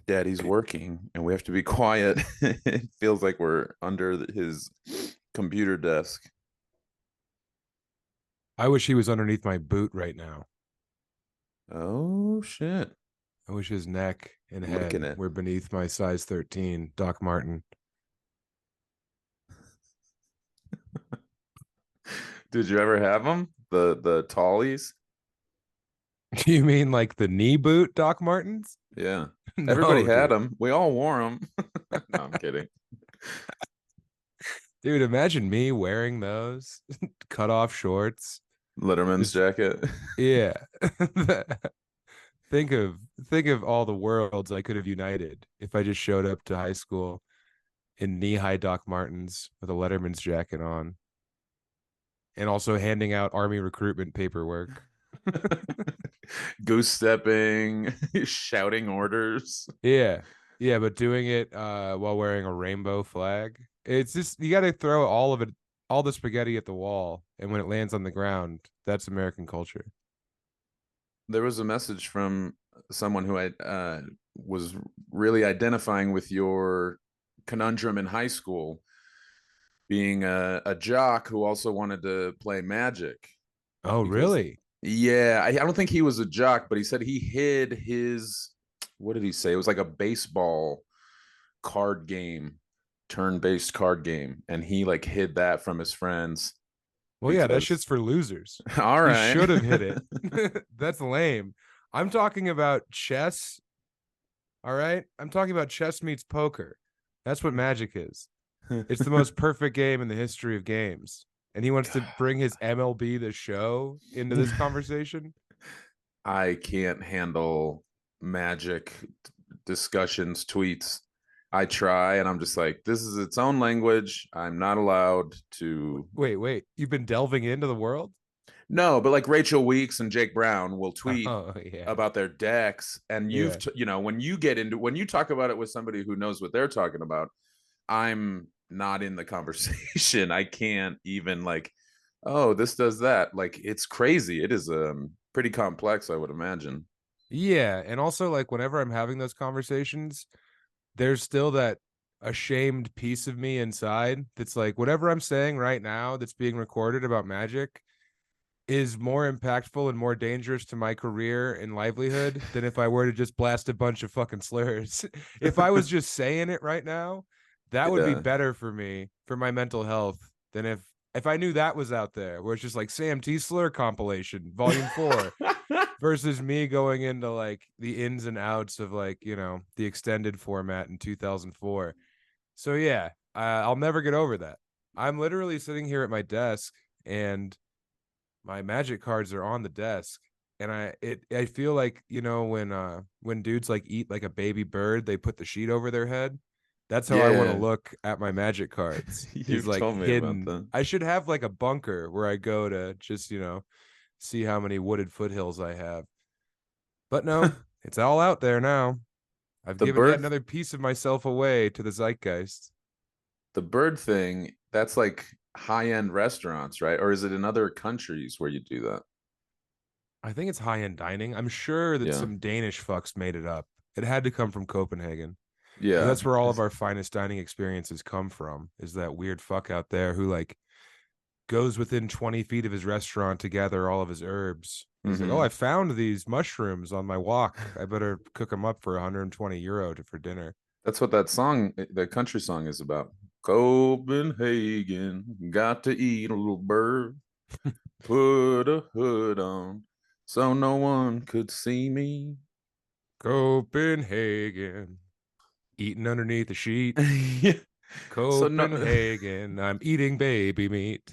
Daddy's working and we have to be quiet. It feels like we're under his computer desk. I wish he was underneath my boot right now. Oh shit. I wish his neck and Licking head it. were beneath my size 13 Doc Martin. Did you ever have them? The tallies? You mean like the knee boot Doc Martens? Yeah. Everybody No, had dude. them. We all wore them. No, I'm kidding. Dude, imagine me wearing those cut off shorts. Letterman's Just jacket. yeah. think of think of all the worlds I could have united if I just showed up to high school in knee-high Doc Martens with a Letterman's jacket on and also handing out army recruitment paperwork. Goose stepping, shouting orders. Yeah. Yeah, but doing it while wearing a rainbow flag. It's just you got to throw all of it, all the spaghetti at the wall, and when it lands on the ground, that's American culture. There was a message from someone who I was really identifying with your conundrum in high school, being a jock who also wanted to play magic. Oh, Because, really? yeah, I don't think he was a jock, but he said he hid his, what did he say? It was like a baseball card game, turn-based card game, and he like hid that from his friends Well, yeah, that because shit's for losers. all He right. should have hit it. That's lame. I'm talking about chess. All right. I'm talking about chess meets poker. That's what magic is. It's the most perfect game in the history of games. And he wants to bring his MLB the show into this conversation. I can't handle magic discussions, tweets. I try and I'm just like, this is its own language. I'm not allowed to. Wait. You've been delving into the world? No, but like Rachel Weeks and Jake Brown will tweet Oh, yeah. about their decks. And Yeah. when you get into, when you talk about it with somebody who knows what they're talking about, I'm not in the conversation. I can't even like, oh, this does that. Like, it's crazy. It is pretty complex, I would imagine. Yeah. And also, like, whenever I'm having those conversations, there's still that ashamed piece of me inside that's like, whatever I'm saying right now that's being recorded about magic is more impactful and more dangerous to my career and livelihood than if I were to just blast a bunch of fucking slurs. If I was just saying it right now, that would be Yeah. better for me, for my mental health, than if I knew that was out there, where it's just like Sam T slur compilation, volume 4, versus me going into like the ins and outs of like, the extended format in 2004. So yeah, I'll never get over that. I'm literally sitting here at my desk and my magic cards are on the desk, and I feel like, when dudes like eat like a baby bird, they put the sheet over their head. That's how I want to Yeah. look at my magic cards, is You've like told me about hidden. that. I should have like a bunker where I go to just, see how many wooded foothills I have. But no, it's all out there now. I've The given yet bird another piece of myself away to the zeitgeist. the bird thing, that's like high-end restaurants, right? Or is it in other countries where you do that? I think it's high end dining. I'm sure that Yeah. some Danish fucks made it up. It had to come from Copenhagen, because Yeah. that's where all of our finest dining experiences come from. Is that weird fuck out there who like goes within 20 feet of his restaurant to gather all of his herbs. He's like, "Oh, I Hmm. found these mushrooms on my walk. I better cook them up for 120 euro for dinner." That's what that song, the country song is about. Copenhagen, got to eat a little bird, put a hood on so no one could see me. Copenhagen, eating underneath the sheet. Yeah. So no Copenhagen, I'm eating baby meat.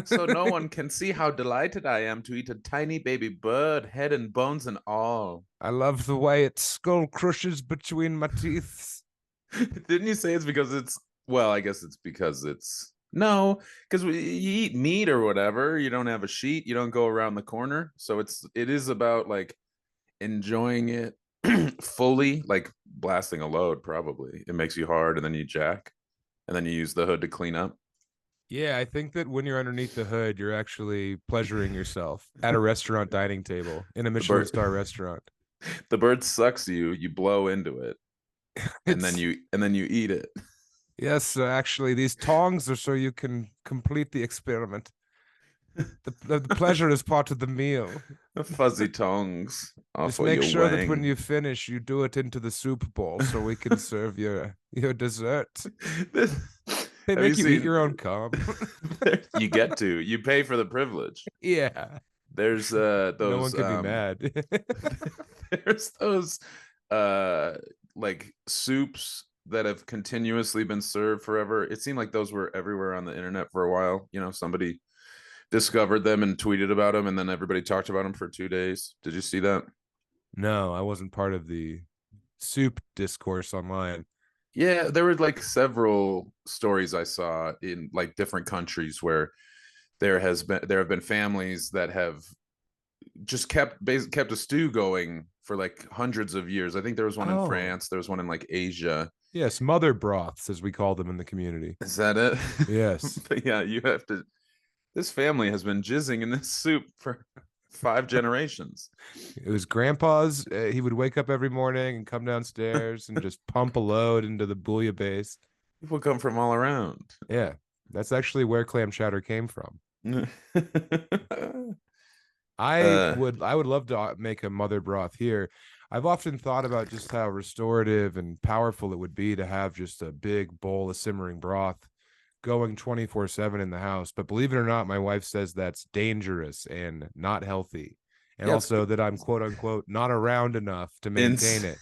so no one can see how delighted I am to eat a tiny baby bird, head and bones and all. I love the way its skull crushes between my teeth. Didn't you say it's because it's, well, I guess it's because it's, no, because you eat meat or whatever, you don't have a sheet, you don't go around the corner. So it is about like enjoying it fully, like blasting a load, probably. It makes you hard and then you jack and then you use the hood to clean up. Yeah, I think that when you're underneath the hood, you're actually pleasuring yourself at a restaurant dining table in a The Michelin bird star restaurant. the bird sucks you, you blow into it. and then It's you eat it. yes, actually, these tongs are so you can complete the experiment. The pleasure is part of the meal. Fuzzy tongues off Just of make your sure that when wang. you finish, you do it into the soup bowl so we can serve your dessert. This- They have you make you eat seen? your own cum. You get to. You pay for the privilege. Yeah. There's No one those could be mad. there's those uh like soups that have continuously been served forever. It seemed like those were everywhere on the internet for a while. Somebody discovered them and tweeted about them, and then everybody talked about them for 2 days. Did you see that? No, I wasn't part of the soup discourse online. Yeah, there were like several stories I saw in like different countries where there have been families that have just kept a stew going for like hundreds of years. I think there was one in Oh, France, there was one in like Asia. yes, mother broths, as we call them in the community. Is that it? Yes. But yeah, you have to. This family has been jizzing in this soup for 5 generations. It was grandpa's. He would wake up every morning and come downstairs and just pump a load into the bouillabaisse. People come from all around. Yeah, that's actually where clam chowder came from. uh, I would love to make a mother broth here. I've often thought about just how restorative and powerful it would be to have just a big bowl of simmering broth going 24/7 in the house. But believe it or not, my wife says that's dangerous and not healthy. And yeah, also that I'm quote unquote not around enough to it's maintain it.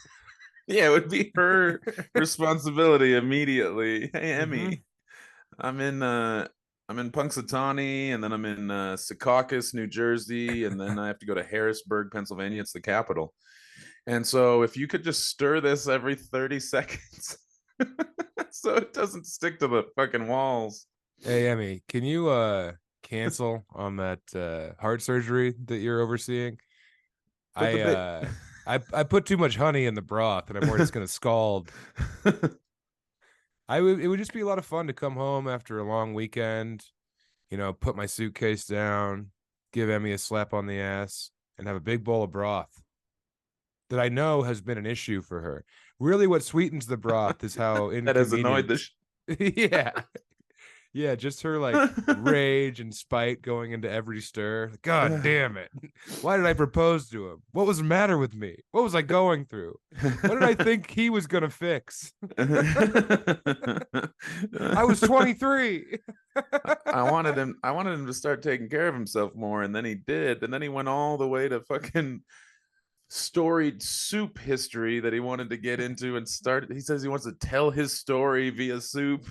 yeah, it would be her responsibility immediately. Hey, Mm-hmm. Emmy, I'm in Punxsutawney, and then I'm in Secaucus, New Jersey, and then I have to go to Harrisburg, Pennsylvania. It's the capital. And so if you could just stir this every 30 seconds so it doesn't stick to the fucking walls. Hey Emmy, can you cancel on that heart surgery that you're overseeing? But the I bit uh I put too much honey in the broth and I'm worried it's gonna scald. It would just be a lot of fun to come home after a long weekend, put my suitcase down, give Emmy a slap on the ass, and have a big bowl of broth that I know has been an issue for her. Really, what sweetens the broth is how that has annoyed the inconvenient. Yeah. Yeah, just her like rage and spite going into every stir. God damn it. Why did I propose to him? What was the matter with me? What was I going through? What did I think he was going to fix? I was 23. I wanted him to start taking care of himself more, and then he did, and then he went all the way to fucking storied soup history that he wanted to get into and start. He says he wants to tell his story via soup.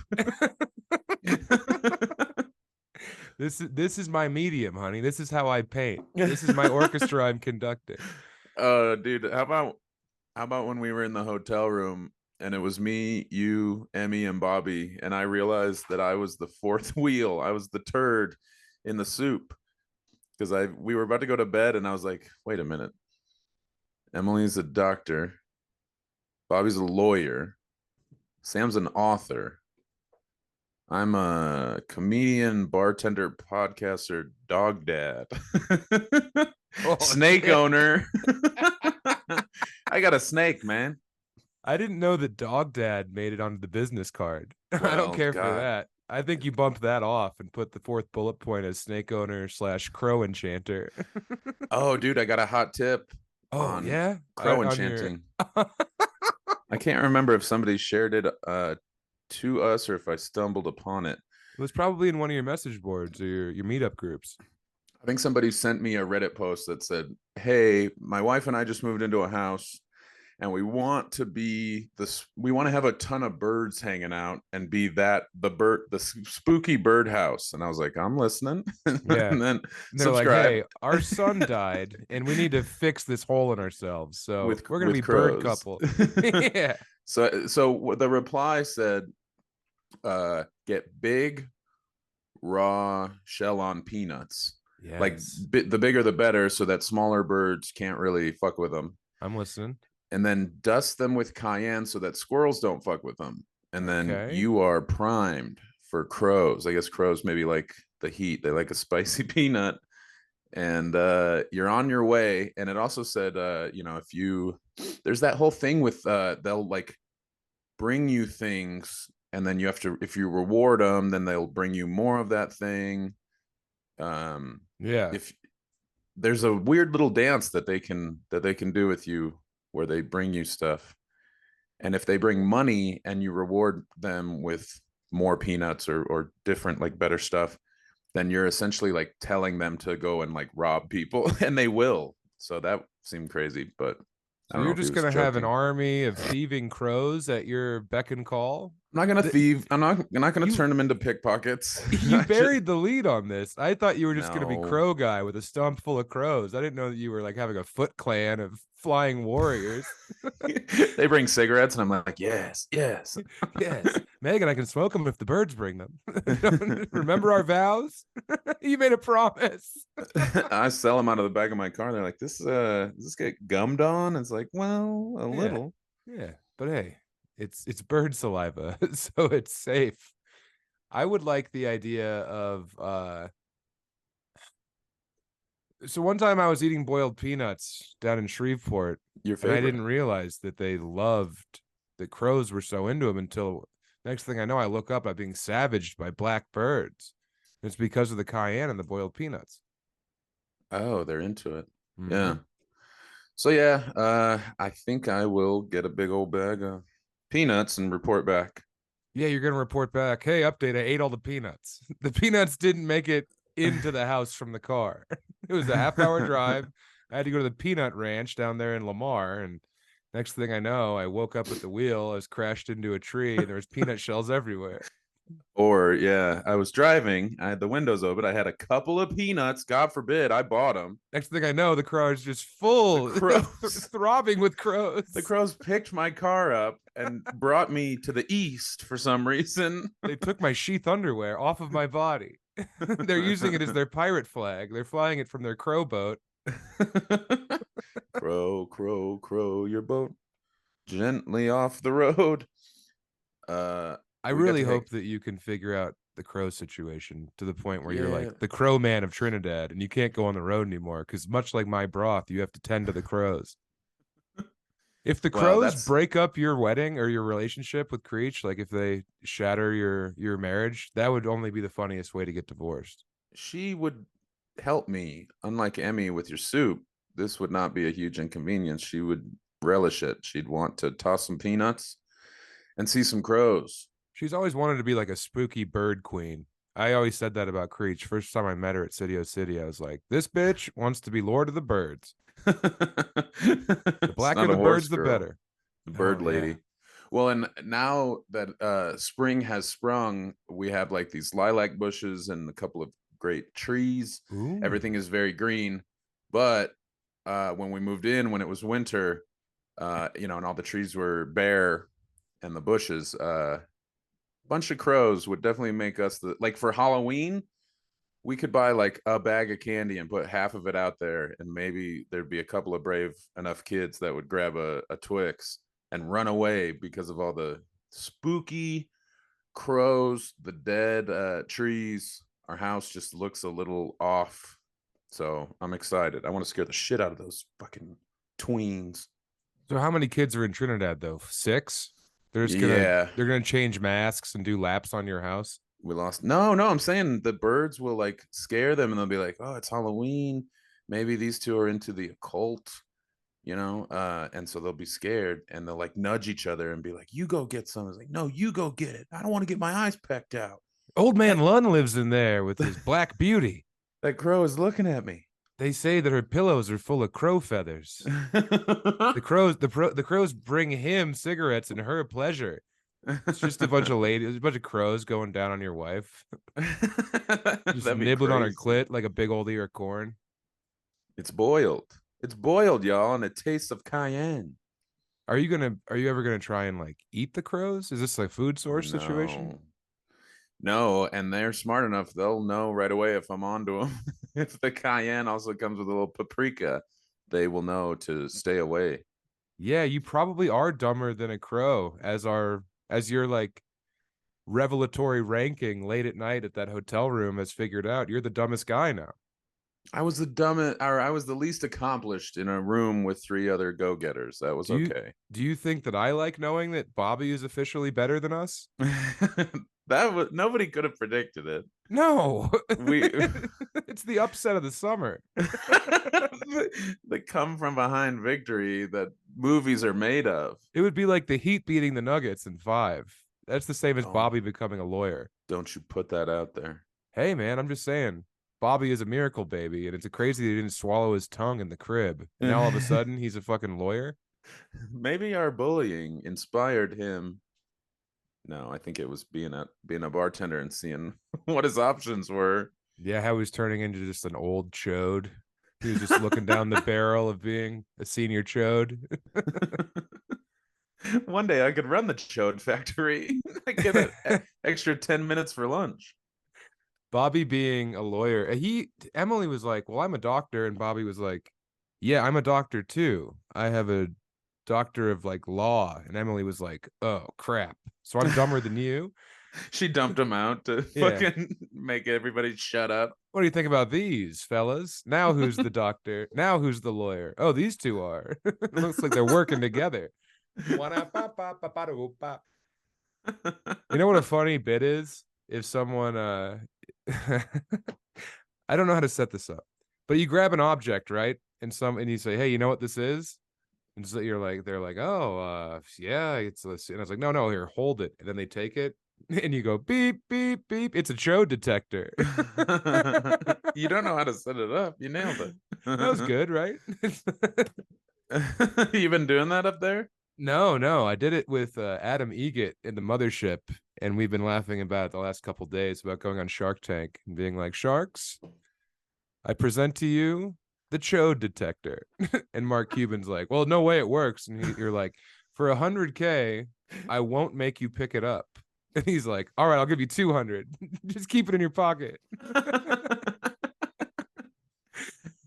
This is my medium, honey. This is how I paint. This is my orchestra I'm conducting. Dude, how about when we were in the hotel room and it was me, you, Emmy, and Bobby, and I realized that I was the fourth wheel. I was the turd in the soup because we were about to go to bed, and I was like, wait a minute. Emily's a doctor. Bobby's a lawyer. Sam's an author. I'm a comedian, bartender, podcaster, dog dad, Oh, snake shit. owner. I got a snake, man. I didn't know that dog dad made it onto the business card. I don't Well, care for God. that. I think you bumped that off and put the fourth bullet point as snake owner / crow enchanter. Oh, dude, I got a hot tip Oh on yeah, crow on your. enchanting. I can't remember if somebody shared it to us or if I stumbled upon it. It was probably in one of your message boards or your meetup groups. I think somebody sent me a Reddit post that said, "Hey, my wife and I just moved into a house, and we want to be this. We want to have a ton of birds hanging out and be the spooky bird house." And I was like, "I'm listening." Yeah. And then And they're like, subscribe hey, our son died and we need to fix this hole in ourselves. So we're going to be bird crows. couple. Yeah. So the reply said, "Get big raw shell on peanuts." Like Yes. the bigger the better, so that smaller birds can't really fuck with them. I'm listening. And then dust them with cayenne so that squirrels don't fuck with them. And then Okay. you are primed for crows. I guess crows maybe like the heat. They like a spicy peanut. And you're on your way. And it also said, if you there's that whole thing with they'll like bring you things, and then you have to, if you reward them, then they'll bring you more of that thing. Yeah. If there's a weird little dance that they can do with you where they bring you stuff, and if they bring money and you reward them with more peanuts or different like better stuff, then you're essentially like telling them to go and like rob people, and they will. So that seemed crazy, but I So don't know you're if he just was gonna have an joking. army of thieving crows at your beck and call? I'm not gonna The, thieve. I'm not gonna you turn them into pickpockets. you buried the lead on this. I thought you were just gonna be No. crow guy with a stump full of crows. I didn't know that you were like having a Foot Clan of flying warriors. They bring cigarettes, and I'm like, yes, yes. Yes, Megan, I can smoke them if the birds bring them. Remember our vows? You made a promise. I sell them out of the back of my car. They're like, does this get gummed on? It's like, well, a Yeah, little. yeah, but hey, it's bird saliva, so it's safe. I would like the idea of so one time I was eating boiled peanuts down in Shreveport, Your and I favorite. didn't realize that they loved the crows were so into them until next thing I know, I look up, I'm being savaged by black birds. It's because of the cayenne and the boiled peanuts. Oh, they're into it. Yeah. Mhm. So yeah, I think I will get a big old bag of peanuts and report back. Yeah, you're gonna report back. Hey, update, I ate all the peanuts. The peanuts didn't make it into the house from the car. It was a half-hour drive. I had to go to the peanut ranch down there in Lamar, and next thing I know, I woke up at the wheel. I was crashed into a tree, and there was peanut shells everywhere. Or yeah, I was driving. I had the windows open. I had a couple of peanuts. God forbid I bought them. Next thing I know, the car is just The full, crows, throbbing with the crows. crows picked my car up and brought me to the east for some reason. They took my sheath underwear off of my body. They're using it as their pirate flag. They're flying it from their crow boat. Crow, crow, crow, your boat gently off the road. I We got really to hang. hope that you can figure out the crow situation to the point where you're like Yeah. the crow man of Trinidad and you can't go on the road anymore because much like my broth, you have to tend to the crows. If the Well, crows that's break up your wedding or your relationship with Creech, like if they shatter your marriage, that would only be the funniest way to get divorced. she would help me. Unlike Emmy with your soup, this would not be a huge inconvenience. She would relish it. She'd want to toss some peanuts and see some crows. She's always wanted to be like a spooky bird queen. I always said that about Creech. First time I met her at City O City, I was like, this bitch wants to be Lord of the Birds. The It's blacker not the a horse birds, the girl, better. the Oh bird yeah. lady. Well, and now that spring has sprung, we have like these lilac bushes and a couple of great trees. Ooh. Everything is very green. But when we moved in, when it was winter, and all the trees were bare and the bushes, bunch of crows would definitely make us like for Halloween, we could buy like a bag of candy and put half of it out there, and maybe there'd be a couple of brave enough kids that would grab a Twix and run away because of all the spooky crows, the dead trees. Our house just looks a little off. So I'm excited. I want to scare the shit out of those fucking tweens. So how many kids are in Trinidad though? 6? They're just gonna Yeah, they're gonna change masks and do laps on your house. we lost. No, I'm saying the birds will like scare them, and they'll be like, oh, it's Halloween. Maybe these two are into the occult, and so they'll be scared, and they'll like nudge each other and be like, you go get some. It's like, no, you go get it. I don't want to get my eyes pecked out. Old man That, Lund lives in there with his black beauty. that crow is looking at me. They say that her pillows are full of crow feathers. The crows bring him cigarettes and her pleasure. It's just a bunch of ladies, a bunch of crows going down on your wife, just That'd be nibbling on her crazy. clit like a big old ear of corn. It's boiled. It's boiled, y'all, and it tastes of cayenne. Are you ever gonna try and like eat the crows? Is this like food source situation? No. No, and they're smart enough. They'll know right away if I'm onto them. If the cayenne also comes with a little paprika, they will know to stay away. Yeah, you probably are dumber than a crow as your like revelatory ranking late at night at that hotel room has figured out. You're the dumbest guy now. I was the dumbest, or I was the least accomplished in a room with 3 other go-getters. That was Do you okay. do you think that I like knowing that Bobby is officially better than us? That was nobody could have predicted it. No. We It's the upset of the summer. the come from behind victory that movies are made of. It would be like the Heat beating the Nuggets in 5. That's the same as Oh, Bobby becoming a lawyer. don't you put that out there. Hey man, I'm just saying. Bobby is a miracle baby, and it's a crazy that he didn't swallow his tongue in the crib. And now all of a sudden he's a fucking lawyer. Maybe our bullying inspired him. No, I think it was being a bartender and seeing what his options were. Yeah, how he's turning into just an old chode. He was just looking down the barrel of being a senior chode. One day I could run the Chode factory. I get an extra 10 minutes for lunch. Bobby being a lawyer, Emily was like, "Well, I'm a doctor," and Bobby was like, "Yeah, I'm a doctor too. I have a doctor of like law," and Emily was like, "Oh crap! So I'm dumber than you." She dumped him out to Yeah. fucking make everybody shut up. What do you think about these, fellas? Now who's the doctor? Now who's the lawyer? Oh, these two are. It looks like they're working together. You know what a funny bit is? If someone I don't know how to set this up, but you grab an object, right? And you say, "Hey, you know what this is?" And so they're like, "Oh, yeah, it's this." And I was like, "No, here, hold it." And then they take it, and you go beep beep beep. It's a Chode detector. You don't know how to set it up. You nailed it. That was good, right? You've been doing that up there? No, I did it with Adam Egget in the mothership, and we've been laughing about it the last couple days about going on Shark Tank and being like, "Sharks, I present to you the Chode detector." And Mark Cuban's like, "Well, no way it works." And you're like, "For 100K, I won't make you pick it up." And he's like, "All right, I'll give you 200. Just keep it in your pocket."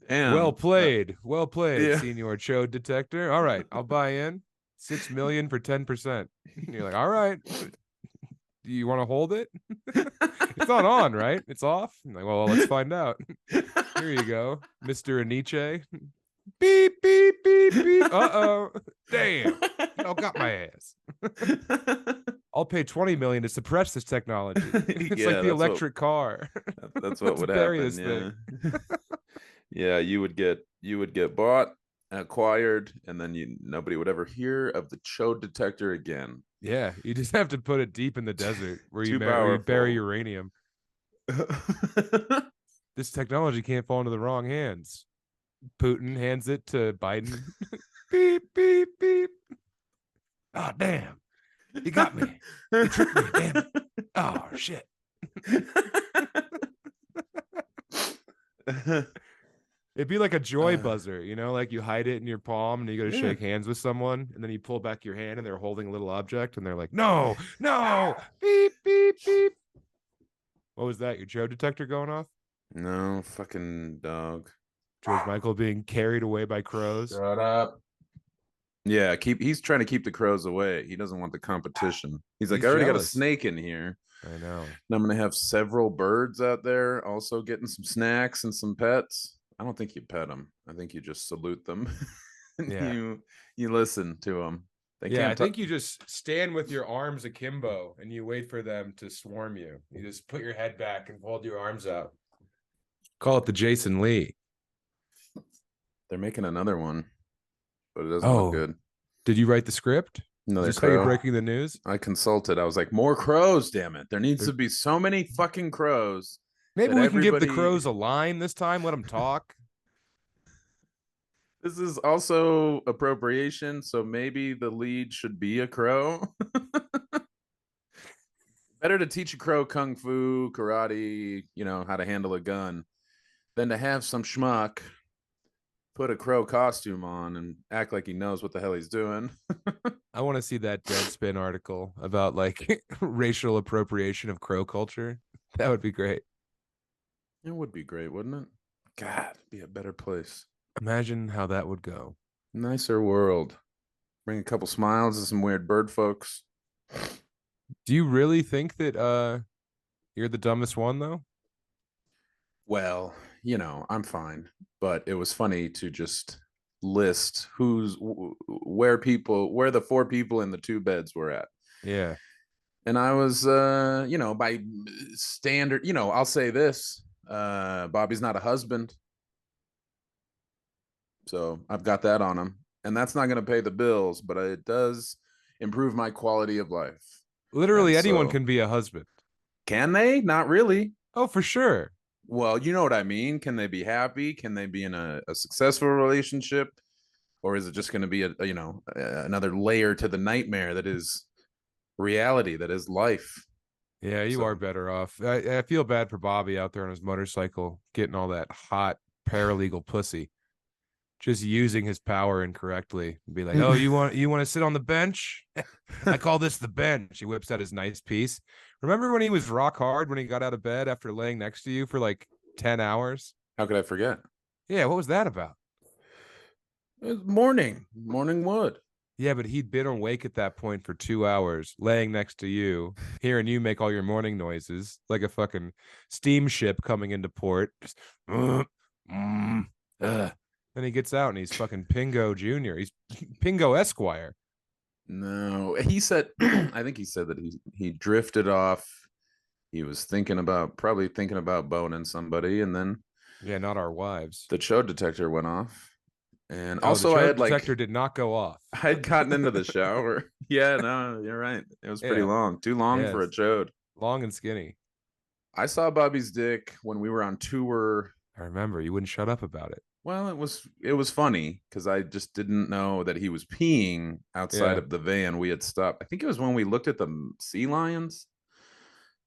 Damn. Well played, Yeah. Senior Chode detector. All right, I'll buy in 6 million for 10%. And you're like, "All right, do you want to hold it?" It's not on, right? It's off. I'm like, well, let's find out. Here you go, Mr. Aniche. Beep, beep, beep, beep. Uh-oh. Damn. Y'all got my ass. I'll pay 20 million to suppress this technology. It's like Yeah, the electric car. that's what Let's would bury happen. this Yeah. thing. Yeah, you would get bought, acquired, and then nobody would ever hear of the Chode detector again. Yeah, you just have to put it deep in the desert where Too where you bury powerful. uranium. This technology can't fall into the wrong hands. Putin hands it to Biden. Beep, beep, beep. Oh, damn. You got me. You tricked me, damn it. Oh, shit. It'd be like a joy buzzer, like you hide it in your palm and you go to Yeah. shake hands with someone, and then you pull back your hand and they're holding a little object and they're like, "No, no, beep, beep, beep." What was that? Your Joe detector going off? No, fucking dog. George Michael being carried away by crows. Shut up. Yeah, he's trying to keep the crows away. He doesn't want the competition. He's like, He's I already got a jealous. snake in here. I know. And I'm gonna have several birds out there also getting some snacks and some pets. I don't think you pet them. I think you just salute them. And Yeah. you listen to them. They Yeah, I can't think you just stand with your arms akimbo and you wait for them to swarm you. You just put your head back and hold your arms out. Call it the Jason Lee. They're making another one, but it doesn't look good. Did you write the script? Another Is this how you're crow. breaking the news? I consulted. I was like, more crows, damn it. There needs to be so many fucking crows. Maybe that we can give the everybody crows a line this time. Let them talk. This is also appropriation, so maybe the lead should be a crow. Better to teach a crow kung fu, karate, how to handle a gun, than to have some schmuck put a crow costume on and act like he knows what the hell he's doing. I want to see that Deadspin article about like racial appropriation of crow culture. That would be great. It would be great, wouldn't it? God, it'd be a better place. Imagine how that would go. Nicer world. Bring a couple smiles to some weird bird folks. Do you really think that you're the dumbest one though? Well, I'm fine. But it was funny to just list where the four people in the two beds were at. Yeah. And I was, by standard, I'll say this: Bobby's not a husband, so I've got that on him, and that's not going to pay the bills, but it does improve my quality of life. And Literally anyone so, can be a husband. can they? Not really. Oh, for sure. Well, you know what I mean. Can they be happy? Can they be in a successful relationship? Or is it just going to be another layer to the nightmare that is reality, that is life? Yeah, you are So better off. I feel bad for Bobby out there on his motorcycle getting all that hot paralegal pussy, just using his power incorrectly. Be like, oh, you want to sit on the bench? I call this the bench. He whips out his nice piece. Remember when he was rock hard when he got out of bed after laying next to you for like 10 hours? how could I forget? Yeah, what was that about? It's morning wood. Yeah, but he'd been awake at that point for 2 hours, laying next to you, hearing you make all your morning noises like a fucking steamship coming into port. Just, mm, Then he gets out and he's fucking Pingo Jr. He's Pingo Esquire. No, he said. I think he said that he drifted off. He was probably thinking about boning somebody, and then Yeah, not our wives. the Chode detector went off. And Oh, the also, Chode detector did not go off. I had gotten into the shower. Yeah, no, you're right. It was pretty Yeah, long, too long for a yes, Chode. long and skinny. I saw Bobby's dick when we were on tour. I remember you wouldn't shut up about it. Well, it was funny because I just didn't know that he was peeing outside Yeah, of the van. We had stopped. I think it was when we looked at the sea lions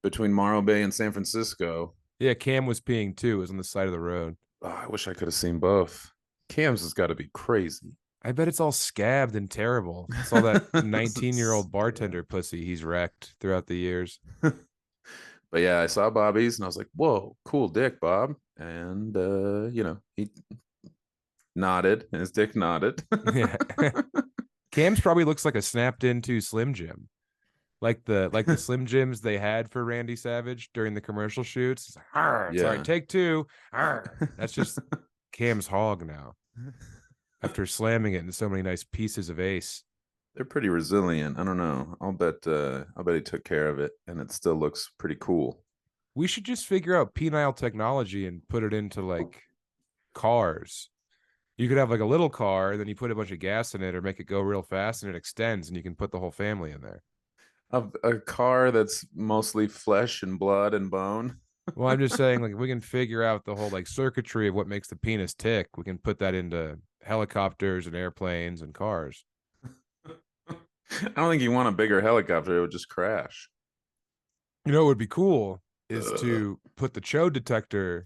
between Morro Bay and San Francisco. yeah. Cam was peeing too. It was on the side of the road. Oh, I wish I could have seen both. Cam's has got to be crazy. I bet it's all scabbed and terrible. It's all that 19-year-old bartender pussy he's wrecked throughout the years. But yeah, I saw Bobby's and I was like, "Whoa, cool dick, Bob." And he nodded. His dick nodded. Yeah. Cam's probably looks like a snapped into Slim Jim. Like the Slim Jims they had for Randy Savage during the commercial shoots. It's like, Yeah. sorry, take two. That's just Cam's hog now. After slamming it into so many nice pieces of ace. They're pretty resilient. I don't know. I'll bet he took care of it and it still looks pretty cool. We should just figure out penile technology and put it into like cars. You could have like a little car, then you put a bunch of gas in it or make it go real fast and it extends and you can put the whole family in there. A car that's mostly flesh and blood and bone. Well, I'm just saying, like, if we can figure out the whole like circuitry of what makes the penis tick, we can put that into helicopters and airplanes and cars. I don't think you want a bigger helicopter. It would just crash. You know what would be cool is Ugh. to put the Chode detector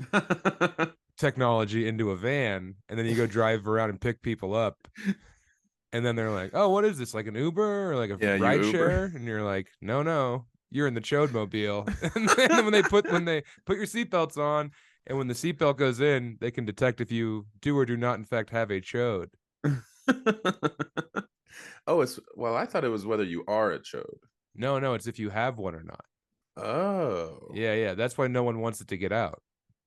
technology into a van and then you go drive around and pick people up. And then they're like, "Oh, what is this? Like an Uber or like a Yeah, you ride Uber. share?" And you're like, "No, you're in the Chode mobile." And then when they put your seatbelts on, and when the seatbelt goes in, they can detect if you do or do not in fact have a Chode. Oh, I thought it was whether you are a Chode. No, it's if you have one or not. Oh. Yeah. That's why no one wants it to get out.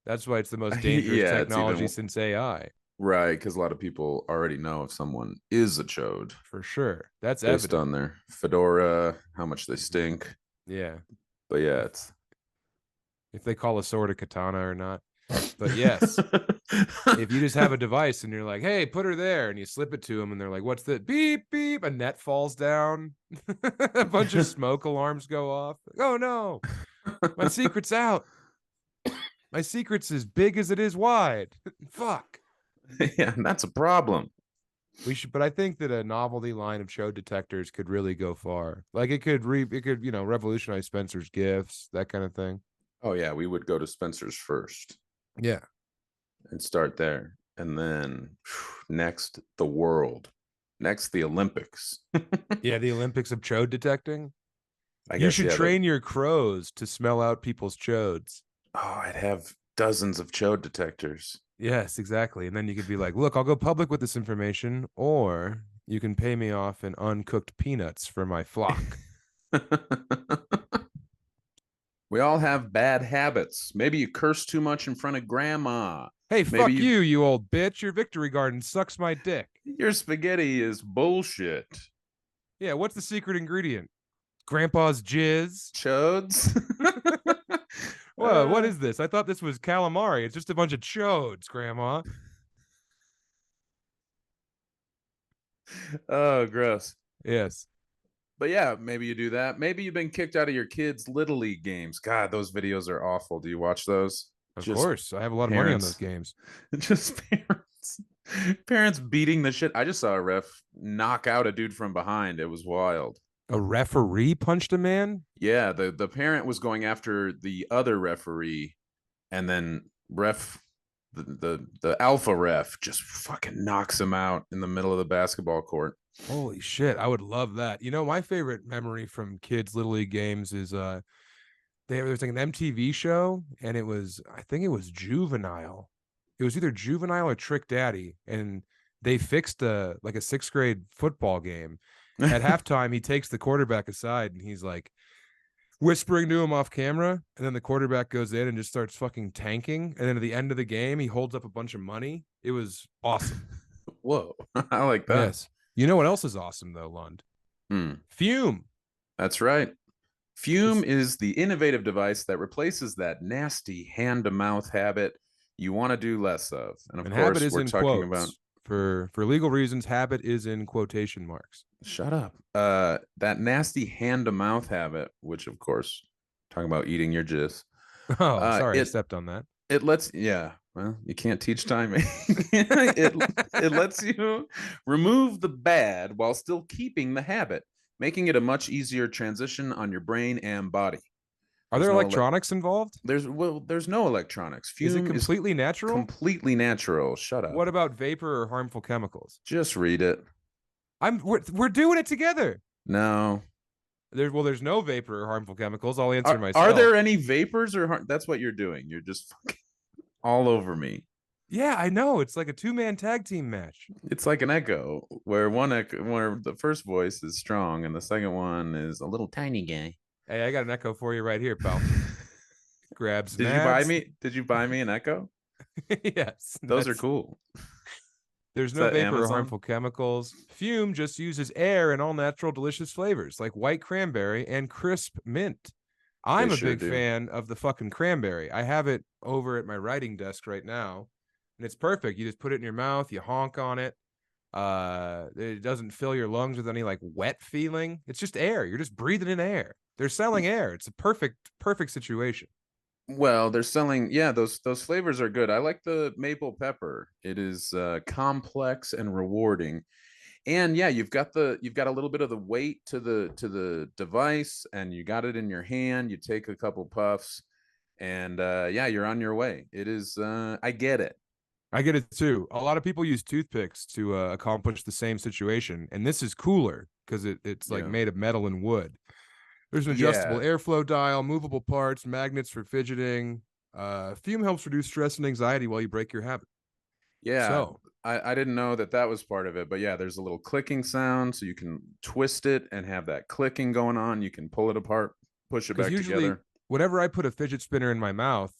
That's why it's the most dangerous Yeah, it's technology even since AI. right, because a lot of people already know if someone is a Chode For sure. That's based evident. on their fedora, how much they stink. Yeah. But yeah, it's If they call a sword a katana or not. But yes. If you just have a device and you're like, "Hey, put her there," and you slip it to them and they're like, "What's that?" Beep, beep, a net falls down. A bunch of smoke alarms go off. Oh no, my secret's out. My secret's as big as it is wide. Fuck. yeah, that's a problem. We should, but I think that a novelty line of Chode detectors could really go far. Like it could revolutionize Spencer's gifts, that kind of thing. Oh yeah, we would go to Spencer's first Yeah. and start there. And then next the world. Next the Olympics. Yeah, the Olympics of Chode detecting. I You guess should yeah, train your crows to smell out people's chodes. I'd have dozens of Chode detectors. Yes, exactly. And then you could be like, "Look, I'll go public with this information, or you can pay me off in uncooked peanuts for my flock." We all have bad habits. Maybe you curse too much in front of grandma. Hey, Maybe fuck you, you old bitch. Your victory garden sucks my dick. your spaghetti is bullshit. Yeah, what's the secret ingredient? Grandpa's jizz. Chodes. Whoa, what is this? I thought this was calamari. It's just a bunch of chodes, Grandma. Oh, gross. Yes. But yeah, maybe you do that. Maybe you've been kicked out of your kids' little league games. God, those videos are awful. Do you watch those? Of Just course. I have a lot of money on those parents, games. just parents beating the shit. I just saw a ref knock out a dude from behind. It was wild. A referee punched a man? Yeah, the parent was going after the other referee, and then the alpha ref just fucking knocks him out in the middle of the basketball court. Holy shit. I would love that. You know, my favorite memory from kids' little league games is there's like an MTV show, and I think it was Juvenile. It was either Juvenile or Trick Daddy, and they fixed a sixth grade football game. At halftime, he takes the quarterback aside and he's like whispering to him off camera, and then the quarterback goes in and just starts fucking tanking. And then at the end of the game, he holds up a bunch of money. It was awesome. Whoa, I like that. Yes. You know what else is awesome though, Lund? Fume. That's right. Fume is the innovative device that replaces that nasty hand-to-mouth habit you want to do less of. And of course, we're talking about for legal reasons, habit is in quotation marks. Shut up. That nasty hand-to-mouth habit, which of course, talking about eating your jizz. Oh, sorry, I stepped on that. It lets, yeah. Well, you can't teach timing. it lets you remove the bad while still keeping the habit, making it a much easier transition on your brain and body. Are there electronics involved? There's no electronics. Fume is it completely natural? Completely natural. Shut up. What about vapor or harmful chemicals? Just read it. We're doing it together. No. There's no vapor or harmful chemicals. I'll answer myself. Are there any vapors or that's what you're doing? You're just fucking all over me. Yeah, I know. It's like a 2-man tag team match. It's like an echo where where the first voice is strong and the second one is a little tiny guy. Hey, I got an echo for you right here, pal. Grabs. Did you buy me an echo? Yes. Those are cool. There's no vapor or harmful chemicals. Fume just uses air and all natural delicious flavors like white cranberry and crisp mint. I'm a big fan of the fucking cranberry. I have it over at my writing desk right now, and it's perfect. You just put it in your mouth, you honk on it. It doesn't fill your lungs with any like wet feeling. It's just air. You're just breathing in air. They're selling air. It's a perfect situation. Well, they're selling, yeah, those flavors are good. I like the maple pepper. It is complex and rewarding. And yeah, you've got a little bit of the weight to the device, and you got it in your hand. You take a couple puffs, and yeah, you're on your way. It is I get it. I get it too. A lot of people use toothpicks to accomplish the same situation, and this is cooler because it's like made of metal and wood. There's an adjustable airflow dial, movable parts, magnets for fidgeting. Fume helps reduce stress and anxiety while you break your habit. Yeah. So I didn't know that was part of it, but yeah, there's a little clicking sound, so you can twist it and have that clicking going on. You can pull it apart, push it back together. Whenever I put a fidget spinner in my mouth,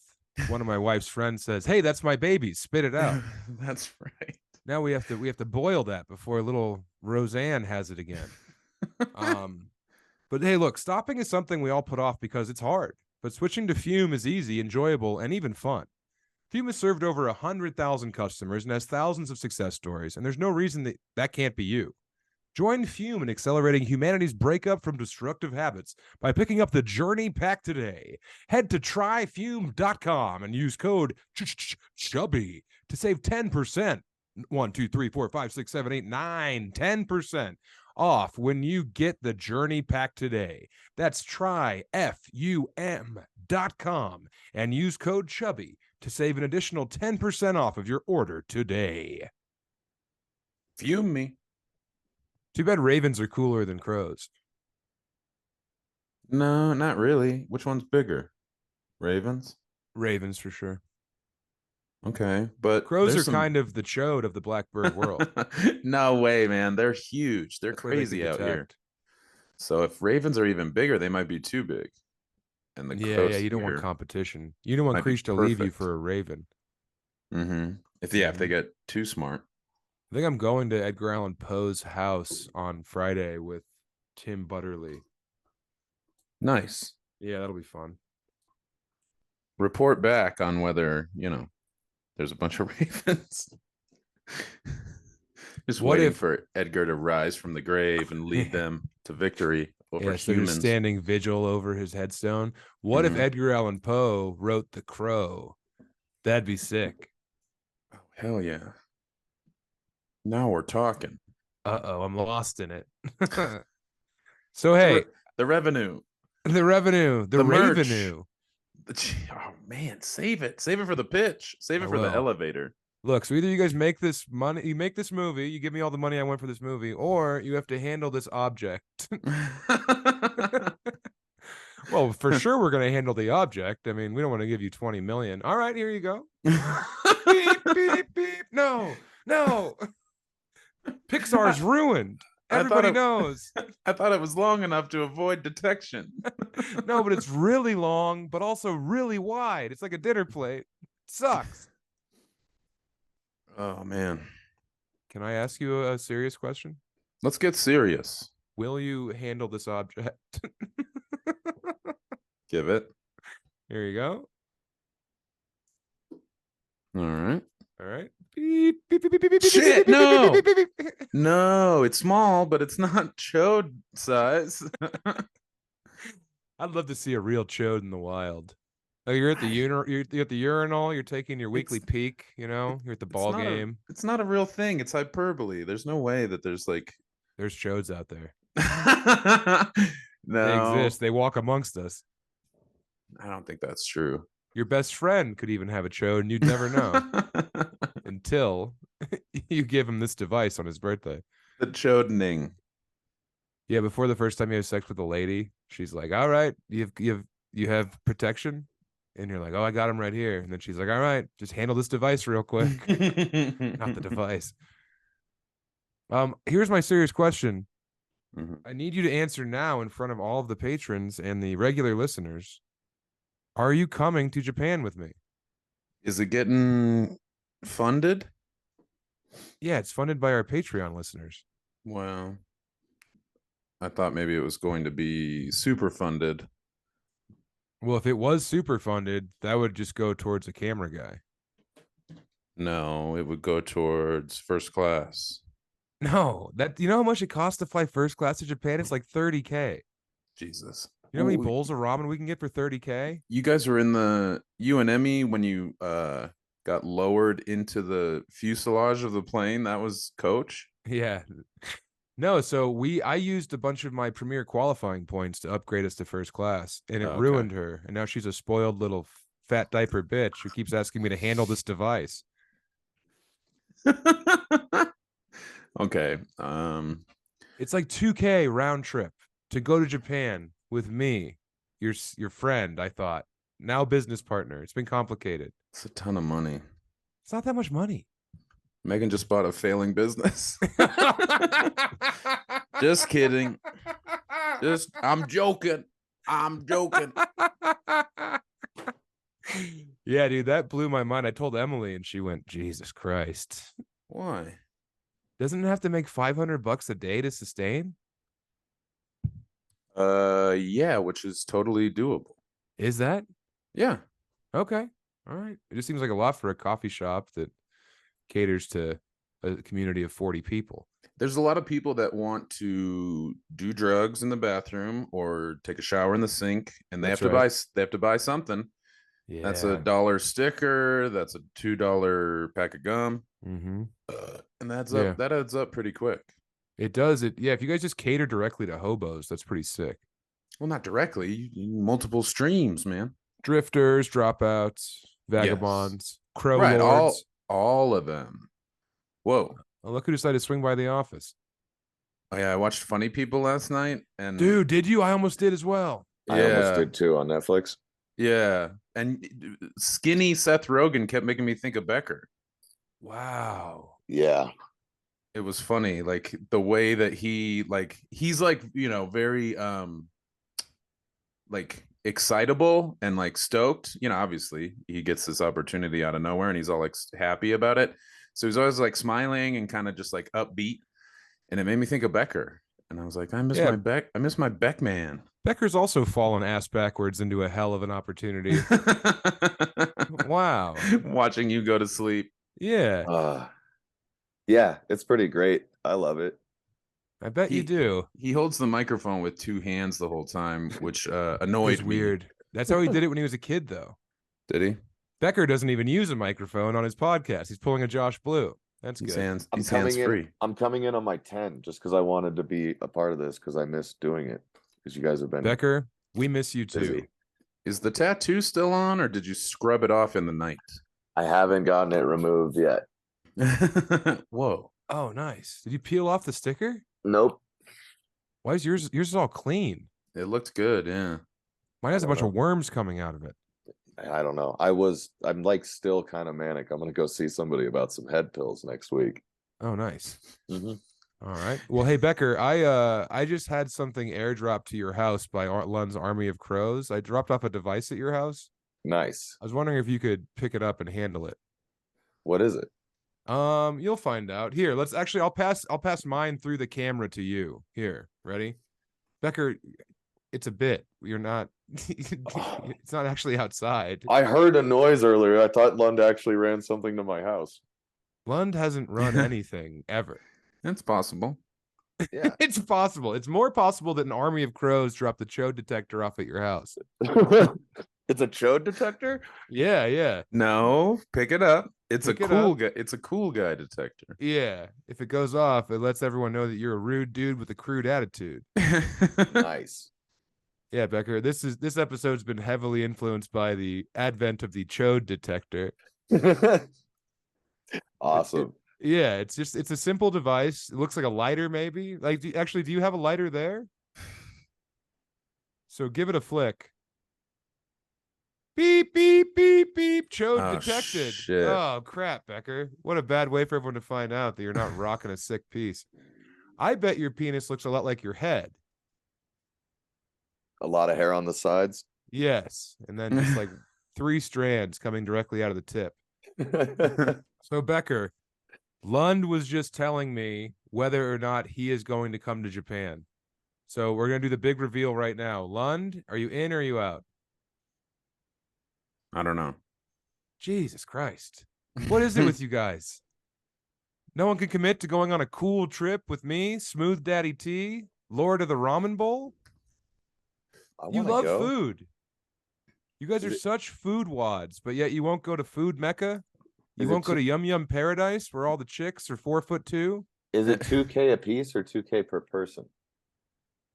one of my wife's friends says, "Hey, that's my baby. Spit it out." That's right. Now we have to boil that before little Roseanne has it again. But hey, look, stopping is something we all put off because it's hard. But switching to Fume is easy, enjoyable, and even fun. Fume has served over 100,000 customers and has thousands of success stories, and there's no reason that can't be you. Join Fume in accelerating humanity's breakup from destructive habits by picking up the Journey Pack today. Head to tryfume.com and use code Chubby to save 10%. 1, 2, 3, 4, 5, 6, 7, 8, 9, 10% off when you get the Journey Pack today. That's tryfum.com and use code Chubby to save an additional 10% off of your order today. Fume me. Too bad ravens are cooler than crows. No, not really. Which one's bigger? Ravens? Ravens for sure. Okay, but crows are kind of the chode of the blackbird world. No way, man. They're huge. They're crazy out here. So if ravens are even bigger, they might be too big. and the Yeah, gross you don't want here competition. You don't want might be Creech to leave you perfect. for a Raven. If they get too smart. I think I'm going to Edgar Allan Poe's house on Friday with Tim Butterly. Nice. Yeah, that'll be fun. Report back on whether, there's a bunch of ravens. Just What waiting if for Edgar to rise from the grave and lead them to victory over so you're humans. standing vigil over his headstone? What if Edgar Allan Poe wrote The Crow? That'd be sick. Oh, hell yeah. Now we're talking. Uh-oh, I'm lost in it. So hey, the revenue, the revenue, the merch. revenue. Oh man, save it for the pitch, save it for the elevator. Look, so either you guys make this money, you make this movie, you give me all the money I want for this movie, or you have to handle this object. Well, for sure we're going to handle the object. I mean, we don't want to give you 20 million. All right, here you go. Beep, beep, beep. No. Pixar's ruined. Everybody knows. I thought it was long enough to avoid detection. No, but it's really long, but also really wide. It's like a dinner plate. It sucks. Oh, man. Can I ask you a serious question? Let's get serious. Will you handle this object? Give it. Here you go. All right. Beep, beep, beep, beep, beep, Shit, beep, beep, no. beep, beep, beep, beep. No, it's small, but it's not chode size. I'd love to see a real chode in the wild. Oh, you're at the you're at the urinal, you're taking your weekly peek, you're at the ball game. It's not a real thing. It's hyperbole. There's no way that there's chodes out there. No. They exist. They walk amongst us. I don't think that's true. Your best friend could even have a chode, and you'd never know until you give him this device on his birthday. The chodening. Yeah, before the first time you have sex with a lady, she's like, "All right, you have protection," and you're like, "Oh, I got him right here." And then she's like, "All right, just handle this device real quick." Not the device. Here's my serious question. I need you to answer now in front of all of the patrons and the regular listeners. Are you coming to Japan with me? Is it getting funded? Yeah, it's funded by our Patreon listeners. Well, I thought maybe it was going to be super funded. Well, if it was super funded, that would just go towards a camera guy. No, it would go towards first class. No, you know how much it costs to fly first class to Japan? It's like $30K. Jesus. You know how many bowls of ramen we can get for $30K? You guys were in the UNME when you got lowered into the fuselage of the plane. That was coach? Yeah. No, so I used a bunch of my premier qualifying points to upgrade us to first class, and it ruined her. And now she's a spoiled little fat diaper bitch who keeps asking me to handle this device. Okay. It's like $2K round trip to go to Japan with me, your friend, I thought. Now business partner. It's been complicated. It's a ton of money. It's not that much money. Megan just bought a failing business. Just kidding. I'm joking. Yeah, dude, that blew my mind. I told Emily and she went, Jesus Christ. Why? Doesn't it have to make $500 a day to sustain? Yeah, which is totally doable. Is that? Yeah. Okay. All right. It just seems like a lot for a coffee shop that caters to a community of 40 people. There's a lot of people that want to do drugs in the bathroom or take a shower in the sink, and they have to buy something. Yeah. That's $1 sticker. That's a $2 pack of gum. Mm-hmm. And that adds up pretty quick. It does. Yeah, if you guys just cater directly to hobos, that's pretty sick. Well, not directly. Multiple streams, man. Drifters, dropouts, vagabonds, crow lords. All of them. Whoa. Oh, look who decided to swing by the office. Oh, yeah, I watched Funny People last night. And dude, did you? I almost did as well. Yeah. I almost did too on Netflix. Yeah. And skinny Seth Rogen kept making me think of Becker. Wow. Yeah. It was funny, like the way that he's like, very like excitable and like stoked. You know, obviously he gets this opportunity out of nowhere and he's all like happy about it. So he's always like smiling and kind of just like upbeat. And it made me think of Becker. And I was like, I miss my Beck man. Becker's also fallen ass backwards into a hell of an opportunity. Wow. Watching you go to sleep. Yeah. Yeah, it's pretty great. I love it. I bet you do. He holds the microphone with 2 hands the whole time, which annoyed It's me. weird. That's how he did it when he was a kid, though. Did he? Becker doesn't even use a microphone on his podcast. He's pulling a Josh Blue. That's He's good. he's hands free. I'm coming in on my 10 just because I wanted to be a part of this because I miss doing it because you guys have been Becker, we miss you too. busy. Is the tattoo still on, or did you scrub it off in the night? I haven't gotten it removed yet. Whoa. Oh, nice. Did you peel off the sticker? Nope. Why is yours is all clean? It looked good, yeah. Mine has a bunch of worms coming out of it. I don't know. I'm like still kind of manic. I'm gonna go see somebody about some head pills next week. Oh, nice. Mm-hmm. All right. Well, hey Becker, I just had something airdropped to your house by Lund's Army of Crows. I dropped off a device at your house. Nice. I was wondering if you could pick it up and handle it. What is it? You'll find out. Here, I'll pass mine through the camera to you. Here, ready? Becker, it's a bit. You're not it's not actually outside. I heard a noise earlier. I thought Lund actually ran something to my house. Lund hasn't run anything ever. It's possible. Yeah. It's possible. It's more possible that an army of crows dropped the Chode detector off at your house. It's a Chode detector? Yeah. No, pick it up. It's Pick a it cool up. guy. It's a cool guy detector. Yeah. If it goes off, it lets everyone know that you're a rude dude with a crude attitude. Nice. Yeah, Becker, this episode's been heavily influenced by the advent of the Chode detector. Awesome. Yeah, it's a simple device. It looks like a lighter, maybe. Like, do you have a lighter there? So give it a flick. Beep, beep, beep, beep. Chode detected. Shit. Oh, crap, Becker. What a bad way for everyone to find out that you're not rocking a sick piece. I bet your penis looks a lot like your head. A lot of hair on the sides. Yes. And then just like 3 strands coming directly out of the tip. So, Becker, Lund was just telling me whether or not he is going to come to Japan. So we're going to do the big reveal right now. Lund, are you in or are you out? I don't know. Jesus Christ. What is it with you guys? No one can commit to going on a cool trip with me, Smooth Daddy T, Lord of the Ramen Bowl? You love food. You guys are such food wads, but yet you won't go to Food Mecca? You won't go to Yum Yum Paradise where all the chicks are 4'2"? Is it 2K a piece or 2K per person?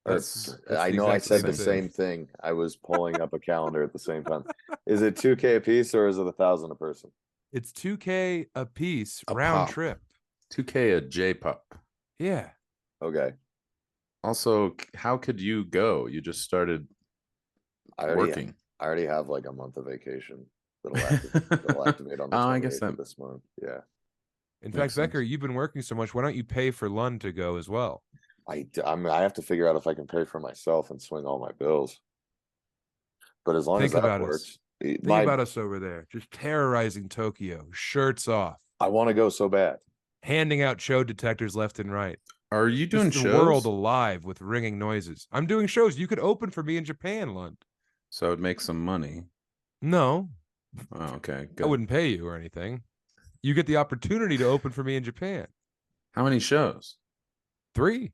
That's I the know I exact said the same same thing. I was pulling up a calendar at the same time. Is it 2K a piece or is it 1,000 a person? It's 2K a piece, A round pop. trip. 2K a J-pop. Yeah. Okay. Also, how could you go? You just started working. I already have like a month of vacation that'll activate on the 28th I guess of this month. Yeah. In Makes fact, Becker, sense. you've been working so much. Why don't you pay for Lund to go as well? I have to figure out if I can pay for myself and swing all my bills. But as long as Think that about us. works, Think about us over there, just terrorizing Tokyo, shirts off, I want to go so bad. handing out Chode detectors left and right. Are you doing Just the shows? world alive with ringing noises. I'm doing shows. You could open for me in Japan, Lund. So it'd make some money. No, Oh, okay, I good. wouldn't pay you or anything. You get the opportunity to open for me in Japan. How many shows? 3.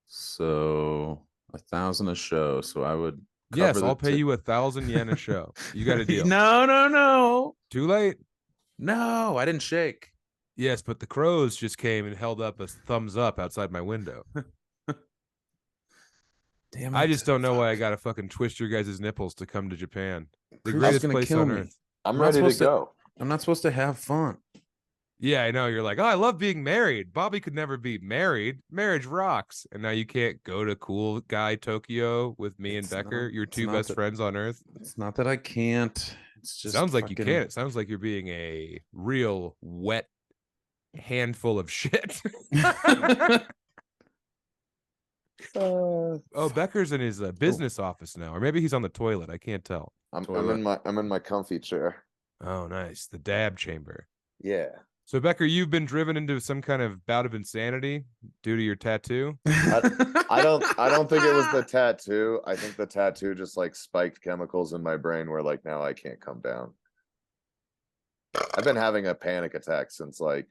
So 1,000 a show. So I would. Yes, I'll pay you 1,000 yen a show. You got a deal. No. Too late. No, I didn't shake. Yes, but the crows just came and held up a thumbs up outside my window. Damn it. I just don't know why I gotta fucking twist your guys' nipples to come to Japan. The Cruz is greatest gonna place kill on me. earth. I'm I'm not ready to supposed to- go. I'm not supposed to have fun. Yeah, I know. You're like, oh, I love being married. Bobby could never be married. Marriage rocks. And now you can't go to cool guy Tokyo with me and It's Becker, not- your it's 2 not best that- friends on earth. It's not that I can't. It's just Sounds like you fucking- can. It sounds like you're being a real wet handful of shit. Oh, Becker's in his business office now, or maybe he's on the toilet. I can't tell. I'm Toilet. in my comfy chair. Oh, nice. The dab chamber. Yeah. So, Becker, you've been driven into some kind of bout of insanity due to your tattoo. I don't think it was the tattoo. I think the tattoo just like spiked chemicals in my brain where like now I can't come down. I've been having a panic attack since like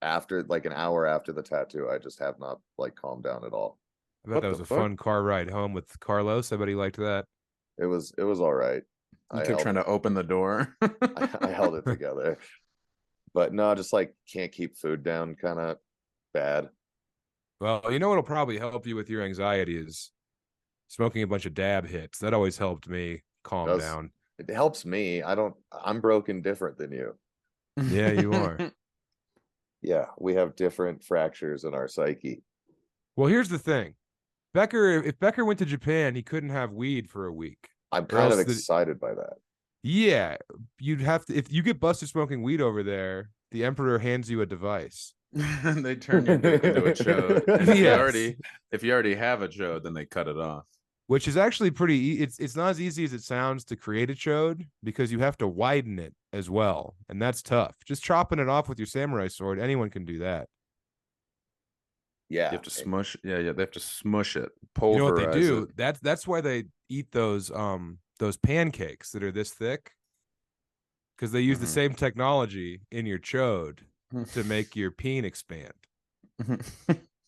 after like an hour after the tattoo. I just have not like calmed down at all. I bet What that was the a fuck? fun car ride home with Carlos. I bet he liked that. It was all right. You kept trying to open the door. I held it together. But no, just like can't keep food down, kind of bad. Well, you know what'll probably help you with your anxiety is smoking a bunch of dab hits. That always helped me calm Does down. it helps me? I'm broken different than you. Yeah, you are. Yeah, we have different fractures in our psyche. Well, here's the thing. If Becker went to Japan, he couldn't have weed for a week. I'm Or kind of else the- excited by that. Yeah, you'd have to, if you get busted smoking weed over there, the emperor hands you a device. They turn your dick into a chode. And Yes. if you already have a chode, then they cut it off. Which is actually it's not as easy as it sounds to create a chode because you have to widen it as well, and that's tough. Just chopping it off with your samurai sword, anyone can do that. Yeah. You have to smush. Yeah, they have to smush it. You know what they Pulverize do? it. That's why they eat those pancakes that are this thick, because they use the Mhm. same technology in your chode to make your peen expand.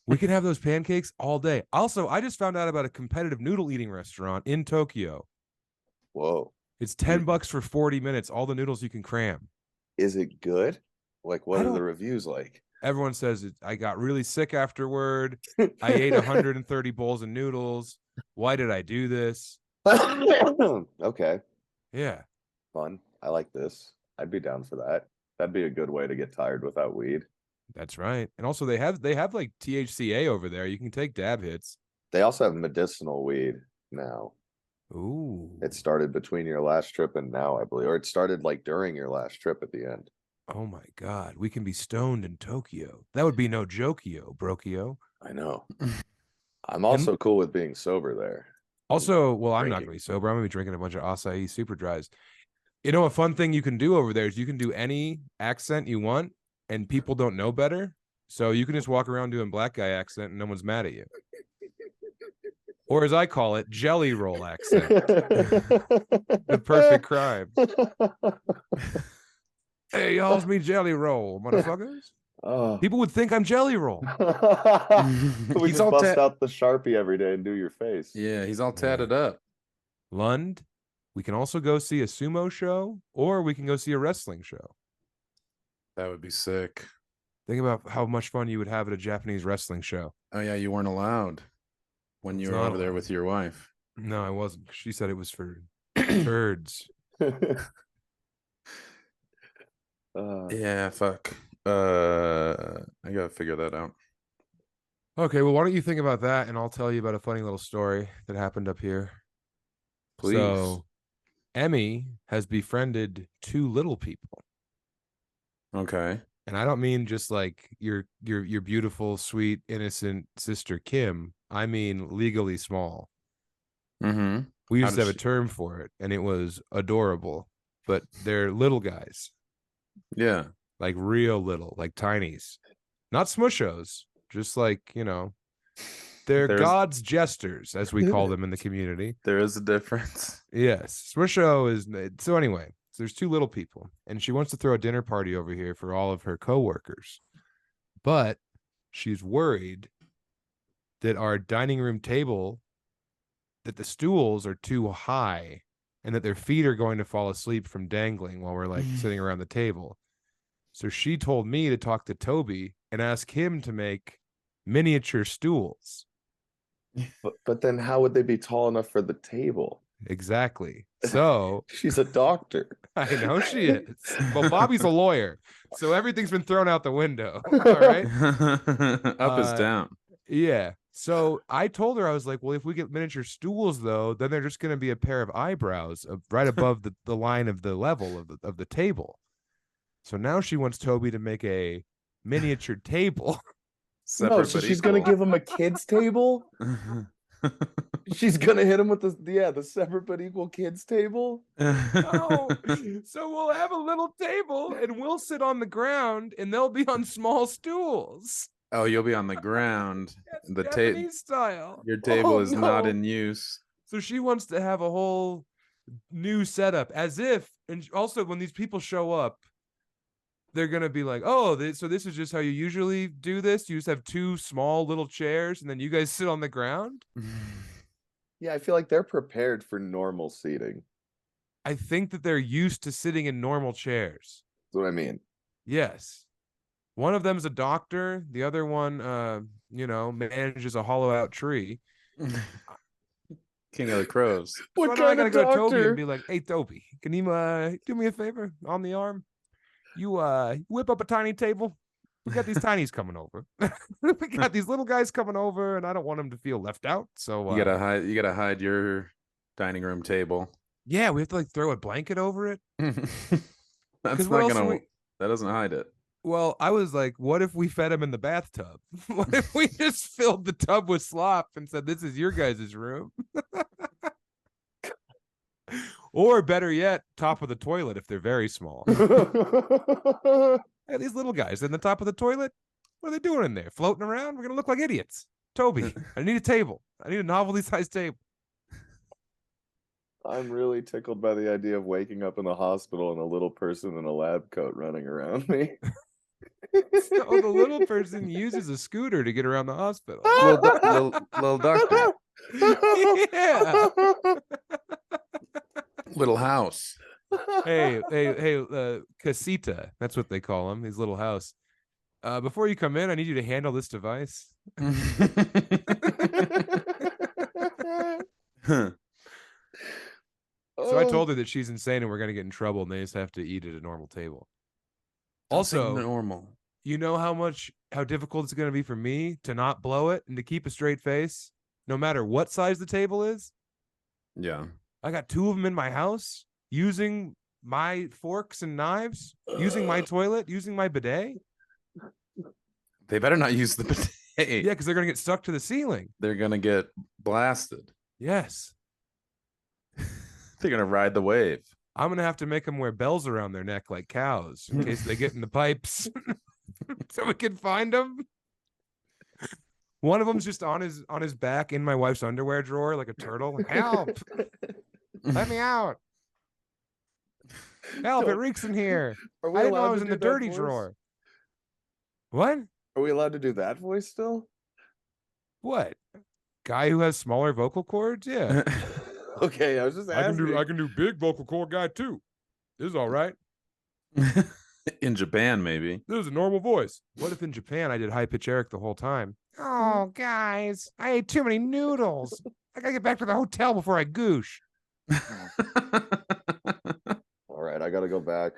We can have those pancakes all day. Also, I just found out about a competitive noodle eating restaurant in Tokyo. Whoa. It's $10 for 40 minutes, all the noodles you can cram. Is it good? Like, what are the don't- reviews like? Everyone says I got really sick afterward. I ate 130 bowls of noodles. Why did I do this? Okay, Yeah. fun. I like this. I'd be down for that. That'd be a good way to get tired without weed. That's right. And also they have like THCA over there. You can take dab hits. They also have medicinal weed now. Ooh. It started between your last trip and now, I believe, or it started like during your last trip at the end. Oh my God. We can be stoned in Tokyo. That would be no jokio, brokio. I know. I'm also cool with being sober there. Also, well, I'm not Drinking. gonna be sober. I'm gonna be drinking a bunch of acai super dries. You know, a fun thing you can do over there is you can do any accent you want, and people don't know better. So you can just walk around doing black guy accent, and no one's mad at you. Or as I call it, jelly roll accent. The perfect crime. Hey, y'all's me jelly roll, motherfuckers. Oh. People would think I'm jelly roll. We He's just all bust out the Sharpie every day and do your face. Yeah, he's all tatted up. Lund, we can also go see a sumo show, or we can go see a wrestling show. That would be sick. Think about how much fun you would have at a Japanese wrestling show. Oh yeah, you weren't allowed when you It's were not over there allowed. with your wife. No, I wasn't. She said it was for turds. Yeah, fuck. I gotta figure that out. Okay, well, why don't you think about that, and I'll tell you about a funny little story that happened up here. Please. So, Emmy has befriended two little people, Okay. and I don't mean just like your beautiful, sweet, innocent sister Kim. I mean legally small. Mm-hmm. We How used to did have a she- term for it, and it was adorable. But they're little guys, Yeah. like real little, like tinies, not smushos, just like, they're There's- God's jesters, as we call them in the community. There is a difference. Yes, smusho is so. Anyway, so there's two little people, and she wants to throw a dinner party over here for all of her coworkers, but she's worried that our dining room table, that the stools are too high, and that their feet are going to fall asleep from dangling while we're like sitting around the table. So she told me to talk to Toby and ask him to make miniature stools. But then how would they be tall enough for the table? Exactly. So She's a doctor. I know she is. Well, Bobby's a lawyer, so everything's been thrown out the window. All right. Up is down. Yeah. So I told her, I was like, well, if we get miniature stools, though, then they're just going to be a pair of eyebrows right above the line of the level of the table. So now she wants Toby to make a miniature table No, Separate so but she's gonna equal. give him a kids table. She's gonna hit him with the separate but equal kids table. Oh, so we'll have a little table and we'll sit on the ground and they'll be on small stools. Oh, you'll be on the ground. That's The Japanese style. your table Oh, is not no. in use. So she wants to have a whole new setup as if, and also when these people show up, they're going to be like, oh, so this is just how you usually do this? You just have two small little chairs and then you guys sit on the ground? Yeah, I feel like they're prepared for normal seating. I think that they're used to sitting in normal chairs. That's what I mean. Yes. One of them's a doctor. The other one, manages a hollow out tree. King of the Crows. So What now I kind gotta of go to Toby doctor? and be like, hey, Toby, can you do me a favor on the arm? You whip up a tiny table. We got these tinies coming over. We got these little guys coming over, and I don't want them to feel left out. So You gotta hide your dining room table. yeah, we have to like throw a blanket over it. That's what not else gonna that doesn't hide it. Well, I was like, what if we fed him in the bathtub? What if we just filled the tub with slop and said, this is your guys' room? Or better yet, top of the toilet if they're very small. Hey, these little guys in the top of the toilet, what are they doing in there? Floating around? We're going to look like idiots. Toby, I need a table. I need a novelty-sized table. I'm really tickled by the idea of waking up in the hospital and a little person in a lab coat running around me. So the little person uses a scooter to get around the hospital. Little doctor. Yeah. Little house. Hey, casita. That's what they call them, his little house. Before you come in, I need you to handle this device. So I told her that she's insane and we're going to get in trouble and they just have to eat at a normal table. Also, normal. You know how difficult it's going to be for me to not blow it and to keep a straight face, no matter what size the table is? Yeah. I got two of them in my house using my forks and knives, using my toilet, using my bidet. They better not use the bidet. Yeah, because they're going to get stuck to the ceiling. They're gonna get blasted. Yes. They're gonna ride the wave. I'm going to have to make them wear bells around their neck like cows in case they get in the pipes so we can find them. One of them's just on his back in my wife's underwear drawer like a turtle. Like, help! Let me out! Help! It reeks in here. I didn't know I was in the dirty drawer. What? Are we allowed to do that voice still? What? Guy who has smaller vocal cords? Yeah. Okay, I was just asking. I can do big vocal cord guy too. This is all right. In Japan, maybe. This is a normal voice. What if in Japan I did high pitch Eric the whole time? Oh, guys, I ate too many noodles. I gotta get back to the hotel before I goosh. All right, I gotta go back.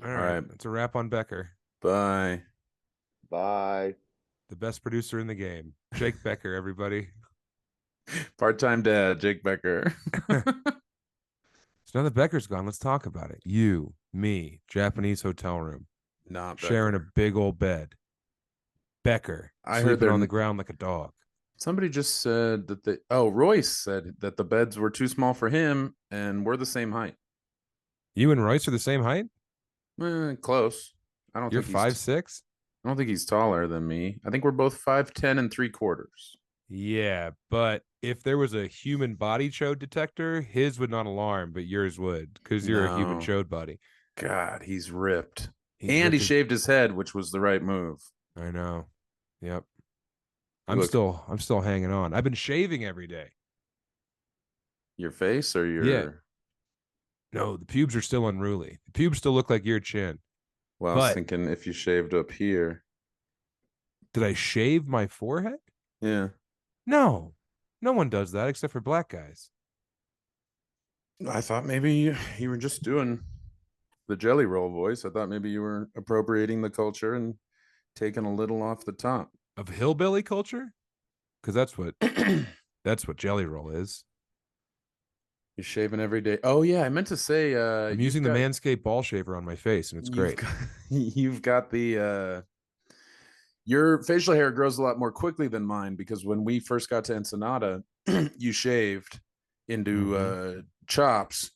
All right. It's a wrap on Becker. Bye. Bye. The best producer in the game. Jake Becker, everybody. Part-time dad, Jake Becker. So now that Becker's gone, let's talk about it. You, me, Japanese hotel room, Not sharing a Becker. big old bed. Becker, I heard sleeping they're on the ground like a dog. Somebody just said that Royce said that the beds were too small for him and we're the same height. You and Royce are the same height? Close. I don't You're think he's 5'6"? I don't think he's taller than me. I think we're both 5'10" and 3/4. Yeah, but if there was a human body chode detector, his would not alarm, but yours would, because you're a human No. chode body. God, he's ripped. He's and ripped he as- shaved his head, which was the right move. I know. Yep. You look- I'm still hanging on. I've been shaving every day. Your face or your Yeah. No, the pubes are still unruly. The pubes still look like your chin. Well, I was But- thinking if you shaved up here. Did I shave my forehead? Yeah. No. No one does that except for black guys. I thought maybe you were just doing the jelly roll voice. I thought maybe you were appropriating the culture and taking a little off the top. Of hillbilly culture? Because that's what jelly roll is. You're shaving every day. Oh yeah, I meant to say I'm using the Manscaped ball shaver on my face, and it's great. You've got the Your facial hair grows a lot more quickly than mine because when we first got to Ensenada, you shaved into chops,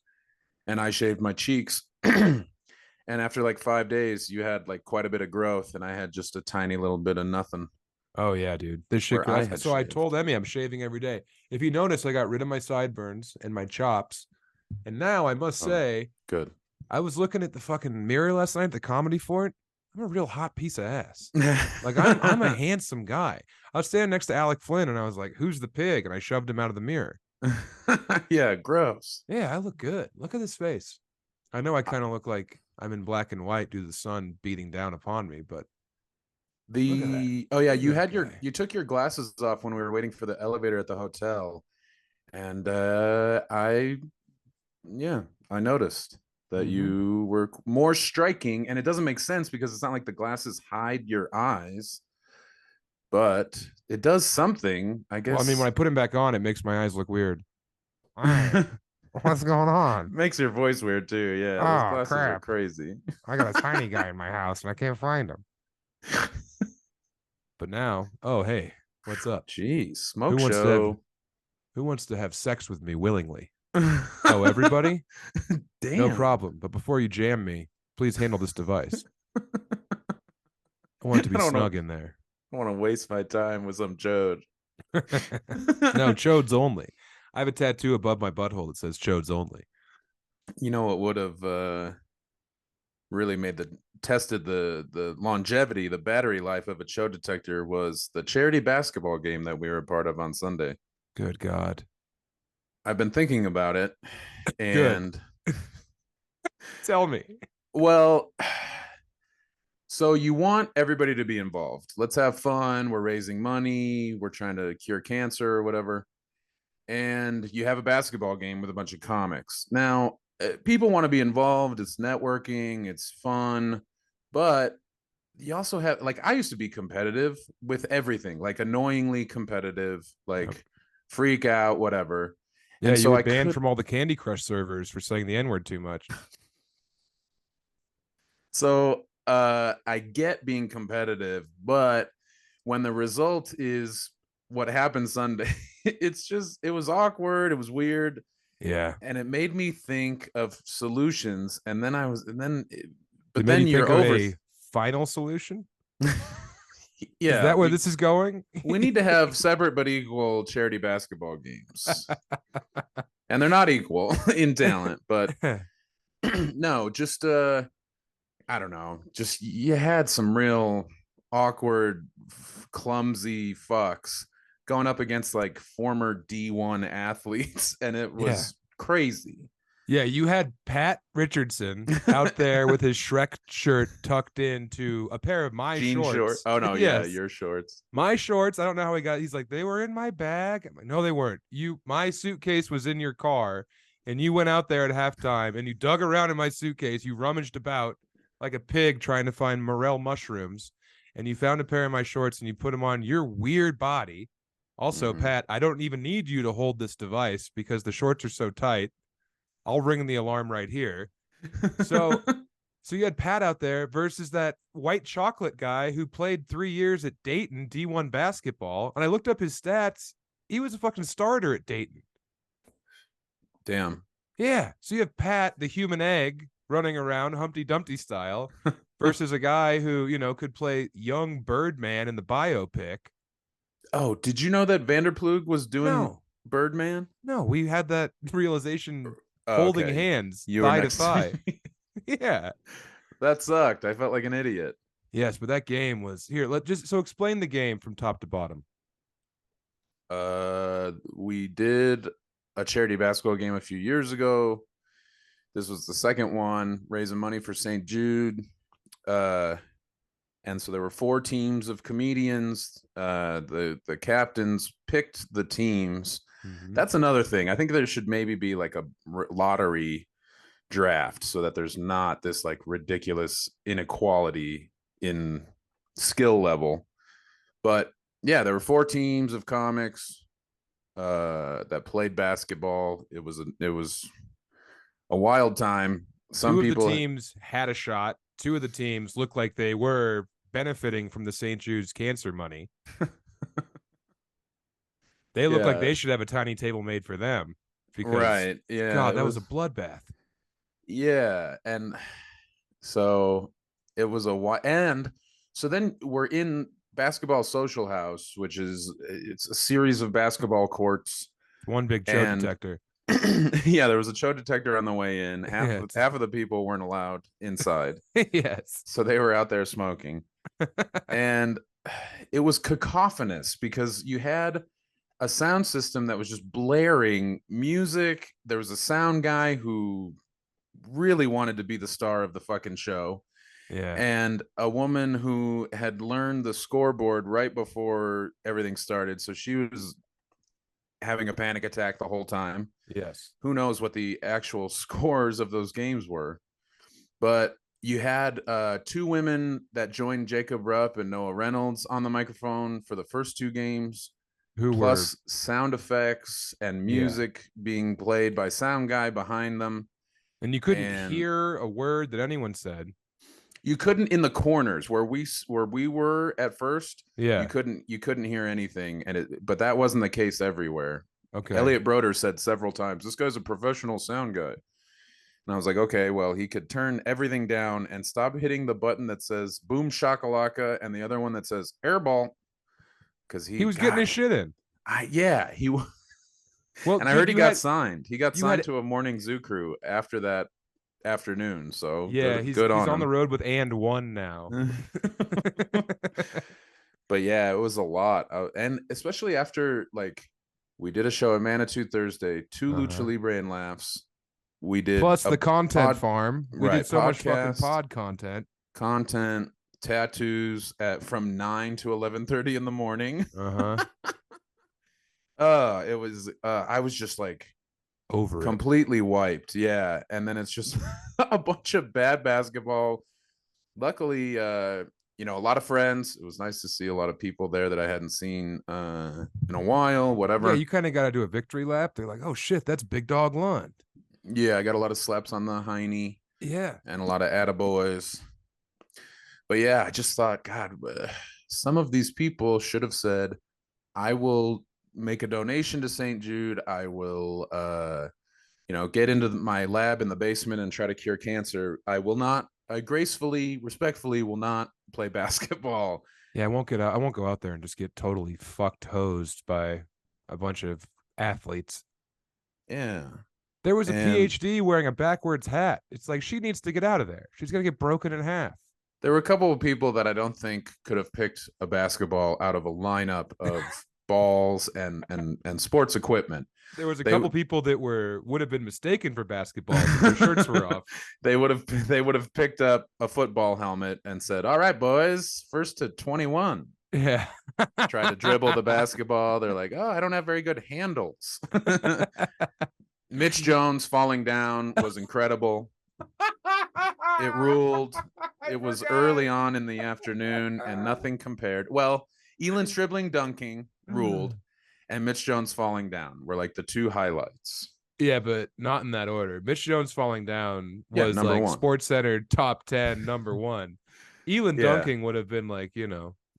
and I shaved my cheeks. And after like 5 days, you had like quite a bit of growth, and I had just a tiny little bit of nothing. Oh yeah, dude. This shit. Where I had So I shaved. told Emmy I'm shaving every day. If you notice, I got rid of my sideburns and my chops, and now I must say, Good. I was looking at the fucking mirror last night at the Comedy Fort. I'm a real hot piece of ass. Like I'm a handsome guy. I was standing next to Alec Flynn, and I was like, "Who's the pig?" And I shoved him out of the mirror. Yeah, gross. Yeah, I look good. Look at this face. I know I kind of look like I'm in black and white due to the sun beating down upon me, but look at that. Oh yeah, Look at you that had guy. you took your glasses off when we were waiting for the elevator at the hotel, and I noticed that you were more striking, and it doesn't make sense because it's not like the glasses hide your eyes, but it does something, I guess. Well, I mean, when I put him back on, it makes my eyes look weird. Hey, what's going on? Makes your voice weird too. Yeah, those Oh, glasses are crap. crazy. I got a tiny guy in my house and I can't find him. But now, oh hey, what's up? Jeez, smoke Who show. wants to have sex with me willingly? Oh, everybody? Damn. No problem. But before you jam me, please handle this device. I want it to be snug in there. I don't want to waste my time with some Chode. No, Chode's only. I have a tattoo above my butthole that says Chode's only. You know what would have really tested the longevity, the battery life of a Chode detector was the charity basketball game that we were a part of on Sunday. Good God. I've been thinking about it, and tell me. Well, so you want everybody to be involved. Let's have fun. We're raising money. We're trying to cure cancer or whatever. And you have a basketball game with a bunch of comics. Now, people want to be involved. It's networking. It's fun. But you also have, like, I used to be competitive with everything, like annoyingly competitive, like freak out, whatever. Yeah, and so you were banned from all the Candy Crush servers for saying the N-word too much. So I get being competitive, but when the result is what happened Sunday, it was awkward. It was weird. Yeah. And it made me think of solutions. And then you're over a final solution. Yeah. Is that where this is going? We need to have separate but equal charity basketball games. And they're not equal in talent, but no, just I don't know. Just you had some real awkward, clumsy fucks going up against like former D1 athletes, and it was crazy. Yeah, you had Pat Richardson out there with his Shrek shirt tucked into a pair of my shorts. Oh no, yes. Yeah, your shorts. My shorts. I don't know how he got. He's like, they were in my bag. I'm like, no, they weren't. My suitcase was in your car, and you went out there at halftime and you dug around in my suitcase. You rummaged about like a pig trying to find morel mushrooms, and you found a pair of my shorts and you put them on your weird body. Also, Pat, I don't even need you to hold this device because the shorts are so tight. I'll ring the alarm right here. So you had Pat out there versus that white chocolate guy who played 3 years at Dayton D1 basketball. And I looked up his stats. He was a fucking starter at Dayton. Damn. Yeah. So you have Pat, the human egg, running around Humpty Dumpty style versus a guy who, could play young Birdman in the biopic. Oh, did you know that Vanderplug was doing Birdman? No, we had that realization holding hands thigh to thigh. Yeah. That sucked. I felt like an idiot. Yes, but that game was here. So explain the game from top to bottom. We did a charity basketball game a few years ago. This was the second one, raising money for St. Jude. And so there were 4 teams of comedians. The captains picked the teams. Mm-hmm. That's another thing. I think there should maybe be like a lottery draft so that there's not this like ridiculous inequality in skill level. But yeah, there were 4 teams of comics that played basketball. It was a wild time. Some 2 of the teams had a shot. 2 of the teams looked like they were benefiting from the St. Jude's cancer money. They look like Yeah. they should have a tiny table made for them because, Right. Yeah. God, it that was a bloodbath. Yeah, and so it was and so then we're in Basketball Social House, which is it's a series of basketball courts. One big Chode And detector. yeah, there was a Chode detector on the way in. Yeah. Half of the people weren't allowed inside, Yes. so they were out there smoking, and it was cacophonous because you had a sound system that was just blaring music. There was a sound guy who really wanted to be the star of the fucking show, Yeah. and a woman who had learned the scoreboard right before everything started, so she was having a panic attack the whole time. Yes. Who knows what the actual scores of those games were, but you had two women that joined Jacob Rupp and Noah Reynolds on the microphone for the first two games, Who plus sound effects and Yeah. music being played by sound guy behind them. and you couldn't and- hear a word that anyone said. You couldn't in the corners where we were at first. Yeah. You couldn't hear anything, but that wasn't the case everywhere. Okay. Elliot Broder said several times, "This guy's a professional sound guy," and I was like, "Okay, well, he could turn everything down and stop hitting the button that says boom shakalaka and the other one that says airball," because He was getting his shit in. Yeah, he was. Well, And I dude, heard he you got had- signed. He got you signed had- to a morning zoo crew after that afternoon. So Yeah, he's good on him. the road with And One now. But yeah, it was a lot, and especially after like we did a show at Manitou Thursday, 2 Lucha Libre and laughs. We did Plus a the content pod- farm. We right, did so much fucking podcast. pod content. Tattoos from 9 to 11:30 in the morning. It was I was just like Over it. completely wiped. Yeah, and then it's just a bunch of bad basketball. Luckily, a lot of friends. It was nice to see a lot of people there that I hadn't seen in a while. Whatever. Yeah, you kind of got to do a victory lap. They're like, oh shit, that's Big Dog Lund. Yeah, I got a lot of slaps on the hiney. Yeah. And a lot of attaboys. But yeah, I just thought, God, some of these people should have said, I will make a donation to St. Jude. I will, get into my lab in the basement and try to cure cancer. I will not, I gracefully, respectfully will not play basketball. Yeah, I won't go out there and just get totally fucked hosed by a bunch of athletes. Yeah. There was a PhD wearing a backwards hat. It's like she needs to get out of there. She's gonna get broken in half. There were a couple of people that I don't think could have picked a basketball out of a lineup of balls and sports equipment. There was a couple people that would have been mistaken for basketball if their shirts were off. They would have picked up a football helmet and said, "All right, boys, 1st to 21." Yeah. Tried to dribble the basketball. They're like, "Oh, I don't have very good handles." Mitch Jones falling down was incredible. It ruled. It was early on in the afternoon and nothing compared. Well, Elan's dribbling, dunking ruled, and Mitch Jones falling down were like the two highlights. Yeah, but not in that order. Mitch Jones falling down was number like one. Sports Center top 10, number 1. Elan dunking would have been like,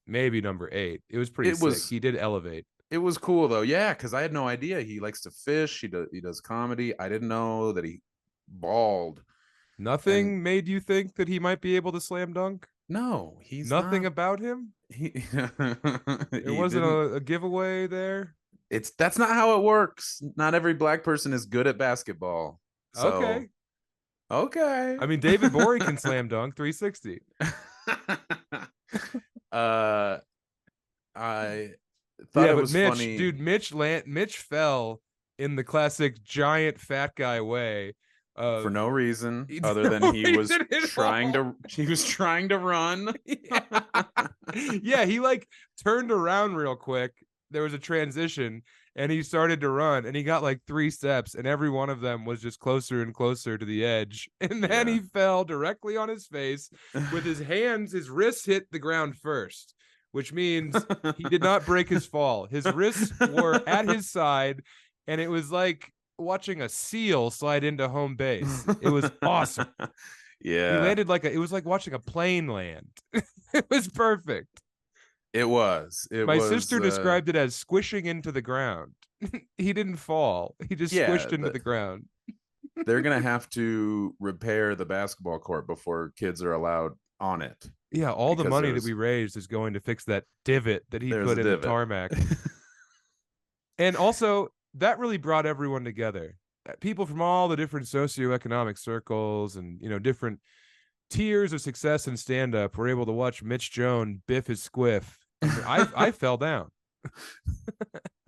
maybe number 8. It was pretty sick. He did elevate. It was cool though, yeah, because I had no idea he likes to fish. He does comedy. I didn't know that he balled. Nothing made you think that he might be able to slam dunk? No, he's nothing not. about him. It He wasn't a giveaway there. That's not how it works. Not every black person is good at basketball. So, okay. I mean, David Borey can slam dunk 360. I thought it was Mitch, funny. dude. Mitch fell in the classic giant fat guy way. For no reason other than he was trying to run. Yeah, he like turned around real quick. There was a transition and he started to run and he got like 3 steps and every one of them was just closer and closer to the edge. And then he fell directly on his face with his wrists hit the ground first, which means he did not break his fall. His wrists were at his side and it was like watching a seal slide into home base. It was awesome. He Yeah, landed like it was like watching a plane land. It was perfect. it was. It My was. sister described it as squishing into the ground. He didn't fall. He just Yeah, squished into the ground. they're gonna have to repair the basketball court before kids are allowed on it Yeah, all the because money that we raised is going to fix that divot that he there's a put in the divot. tarmac. And also, that really brought everyone together. People from all the different socioeconomic circles and, different tiers of success in stand up were able to watch Mitch Jones biff his squiff. I fell down.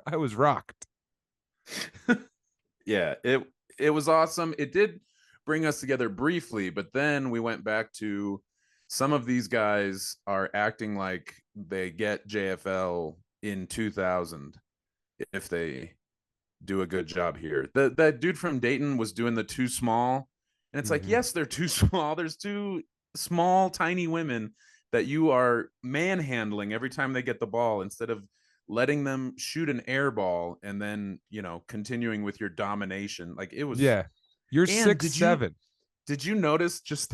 I was rocked. Yeah, it was awesome. It did bring us together briefly, but then we went back to some of these guys are acting like they get JFL in 2000 if they do a good job here. That dude from Dayton was doing the too small, and it's like, yes, they're too small. There's two small, tiny women that you are manhandling every time they get the ball instead of letting them shoot an air ball and then continuing with your domination. Like it was. Yeah, you're And 6'7". did you notice just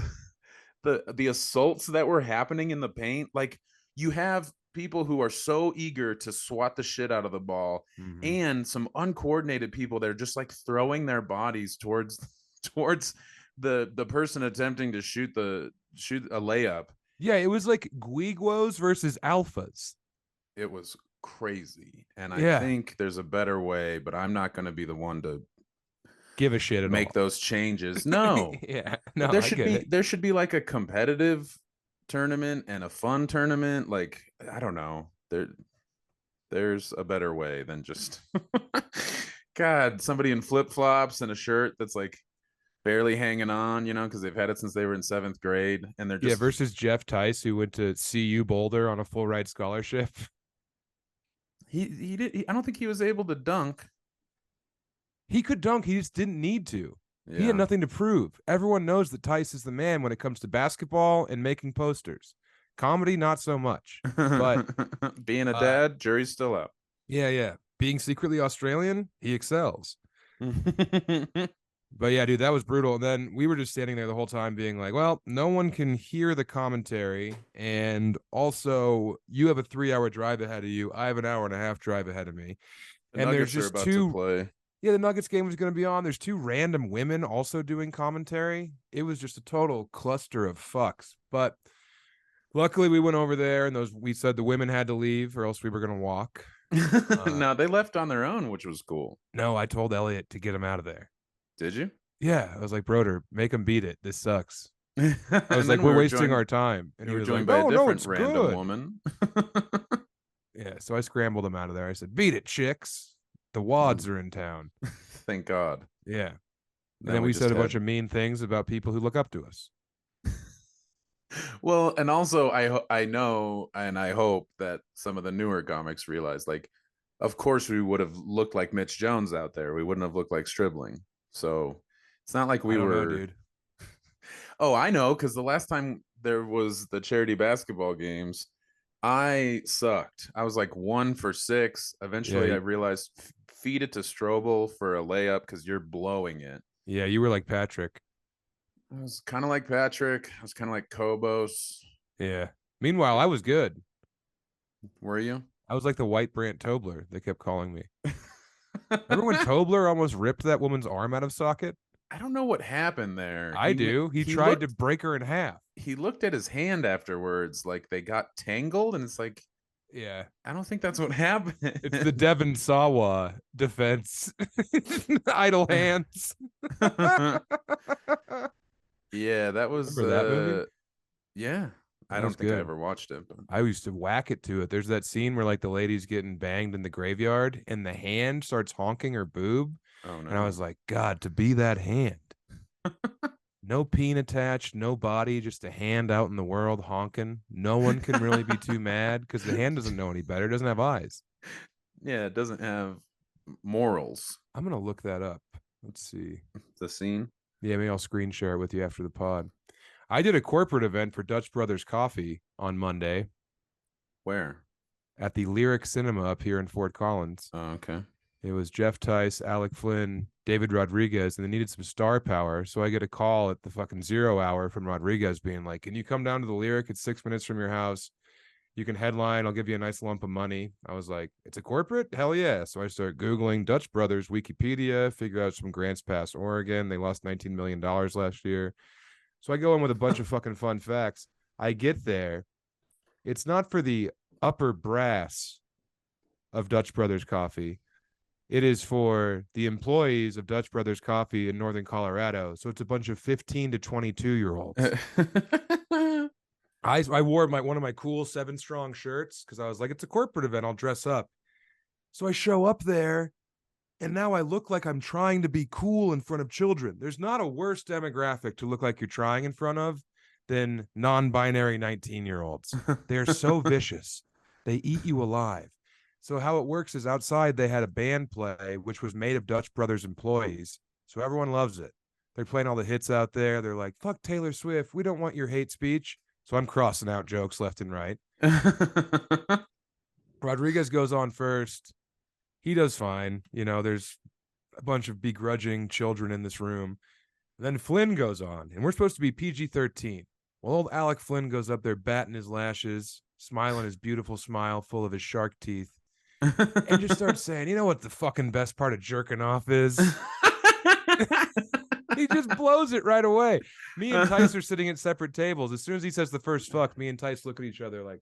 the assaults that were happening in the paint? Like you have people who are so eager to swat the shit out of the ball and some uncoordinated people that are just like throwing their bodies towards the person attempting to shoot a layup. Yeah, it was like Guiguos versus alphas. It was crazy. And I Yeah. think there's a better way, but I'm not going to be the one to Give a shit at make all. those changes. No. Yeah, no, there I should get be it. there should be like a competitive tournament and a fun tournament. Like, I don't know. There's a better way than just God, somebody in flip-flops and a shirt that's like barely hanging on, because they've had it since they were in 7th grade, and they're just versus Jeff Tice, who went to CU Boulder on a full ride scholarship. he did. I don't think he was able to dunk. He could dunk. He just didn't need to. He had Yeah. nothing to prove. Everyone knows that Tice is the man when it comes to basketball and making posters. Comedy, not so much. But being a dad, jury's still out. yeah. Being secretly Australian, he excels. But yeah, dude, that was brutal. And then we were just standing there the whole time being like, well, no one can hear the commentary. And also, you have a 3-hour drive ahead of you. I have an 1.5-hour drive ahead of me. The and Nuggets there's just are about two. to play. Yeah, the Nuggets game was going to be on. There's 2 random women also doing commentary. It was just a total cluster of fucks. But luckily, we went over there, and we said the women had to leave, or else we were going to walk. No, they left on their own, which was cool. No, I told Elliot to get them out of there. Did you? Yeah, I was like, Broder, make them beat it. This sucks. I I was like, we're wasting our time. And you he were was joined like, by a no, different it's random good. woman. Yeah, so I scrambled him out of there. I said, beat it, chicks. The wads are in town. Thank God. Yeah. Now And then we said a bunch had- of mean things about people who look up to us. Well, and also I know and I hope that some of the newer comics realize, like, of course we would have looked like Mitch Jones out there. We wouldn't have looked like Stribling. So it's not like we I don't were. know, dude. Oh, I know, because the last time there was the charity basketball games, I sucked. I was like 1 for 6. Eventually, Yeah, I realized feed it to Strobel for a layup because you're blowing it. Yeah, you were like Patrick. I was kind of like Patrick. I was kind of like Kobos. Yeah. Meanwhile, I was good. Were you? I was like the white Brant Tobler. They kept calling me. Remember when Tobler almost ripped that woman's arm out of socket? I don't know what happened there. I do. He tried to break her in half. He looked at his hand afterwards like they got tangled, and it's like, yeah, I don't think that's what happened. It's the Devon Sawa defense. Idle hands. Yeah, that was Remember that movie? Yeah. I That don't was think I good. ever watched it. But... I used to whack it to it. There's that scene where like the lady's getting banged in the graveyard and the hand starts honking her boob. Oh no. And I was like, God, to be that hand. No peen attached, no body, just a hand out in the world honking. No one can really be too mad because the hand doesn't know any better. It doesn't have eyes. Yeah, it doesn't have morals. I'm going to look that up. Let's see. The scene. Yeah, maybe I'll screen share it with you after the pod. I did a corporate event for Dutch Brothers Coffee on Monday Where? at the Lyric Cinema up here in Fort Collins. Oh, okay. It was Jeff Tice, Alec Flynn, David Rodriguez, and they needed some star power. So I get a call at the fucking 0 hour from Rodriguez being like, "Can you come down to the Lyric? It's 6 minutes from your house. You can headline. I'll give you a nice lump of money." I was like, "It's a corporate? Hell yeah." So I start Googling Dutch Brothers Wikipedia, figure out some grants past Oregon. They lost $19 million last year. So I go in with a bunch of fucking fun facts. I get there. It's not for the upper brass of Dutch Brothers Coffee. It is for the employees of Dutch Brothers Coffee in Northern Colorado. So it's a bunch of 15 to 22-year-olds. I wore one of my cool 7 Strong shirts because I was like, it's a corporate event. I'll dress up. So I show up there, and now I look like I'm trying to be cool in front of children. There's not a worse demographic to look like you're trying in front of than non-binary 19-year-olds. They're so vicious. They eat you alive. So how it works is outside they had a band play, which was made of Dutch Brothers employees. So everyone loves it. They're playing all the hits out there. They're like, fuck Taylor Swift. We don't want your hate speech. So I'm crossing out jokes left and right. Rodriguez goes on first. He does fine. You know, there's a bunch of begrudging children in this room. And then Flynn goes on, and we're supposed to be PG-13. Well, old Alec Flynn goes up there batting his lashes, smiling his beautiful smile full of his shark teeth, and just starts saying, you know what the fucking best part of jerking off is? He just blows it right away. Me and Tice are sitting at separate tables. As soon as he says the first fuck, me and Tice look at each other like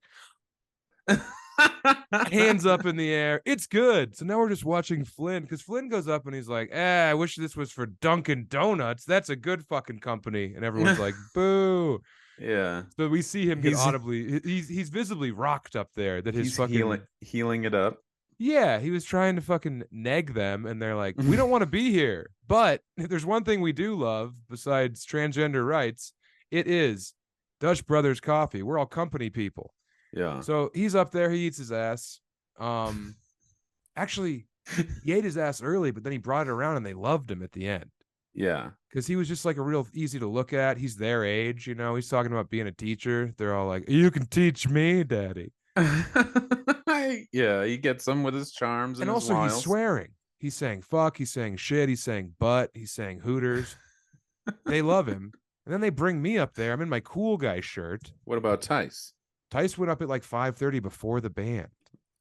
hands up in the air. It's good. So now we're just watching Flynn, because Flynn goes up and he's like, I wish this was for Dunkin' Donuts. That's a good fucking company. And everyone's like, boo. Yeah. So we see him get audibly, he's visibly rocked up there. That his fucking healing it up. Yeah, he was trying to fucking neg them, and they're like, we don't want to be here. But if there's one thing we do love besides transgender rights, it is Dutch Brothers Coffee. We're all company people. Yeah. So he's up there, he eats his ass. Actually, he ate his ass early, but then he brought it around and they loved him at the end. Yeah. Because he was just like a real easy to look at. He's their age, you know. He's talking about being a teacher. They're all like, you can teach me, daddy. Yeah, he gets them with his charms and also wiles. He's swearing. He's saying fuck, he's saying shit, he's saying butt, he's saying hooters. They love him. And then they bring me up there. I'm in my cool guy shirt. What about Tice? Tice went up at like 5:30 before the band.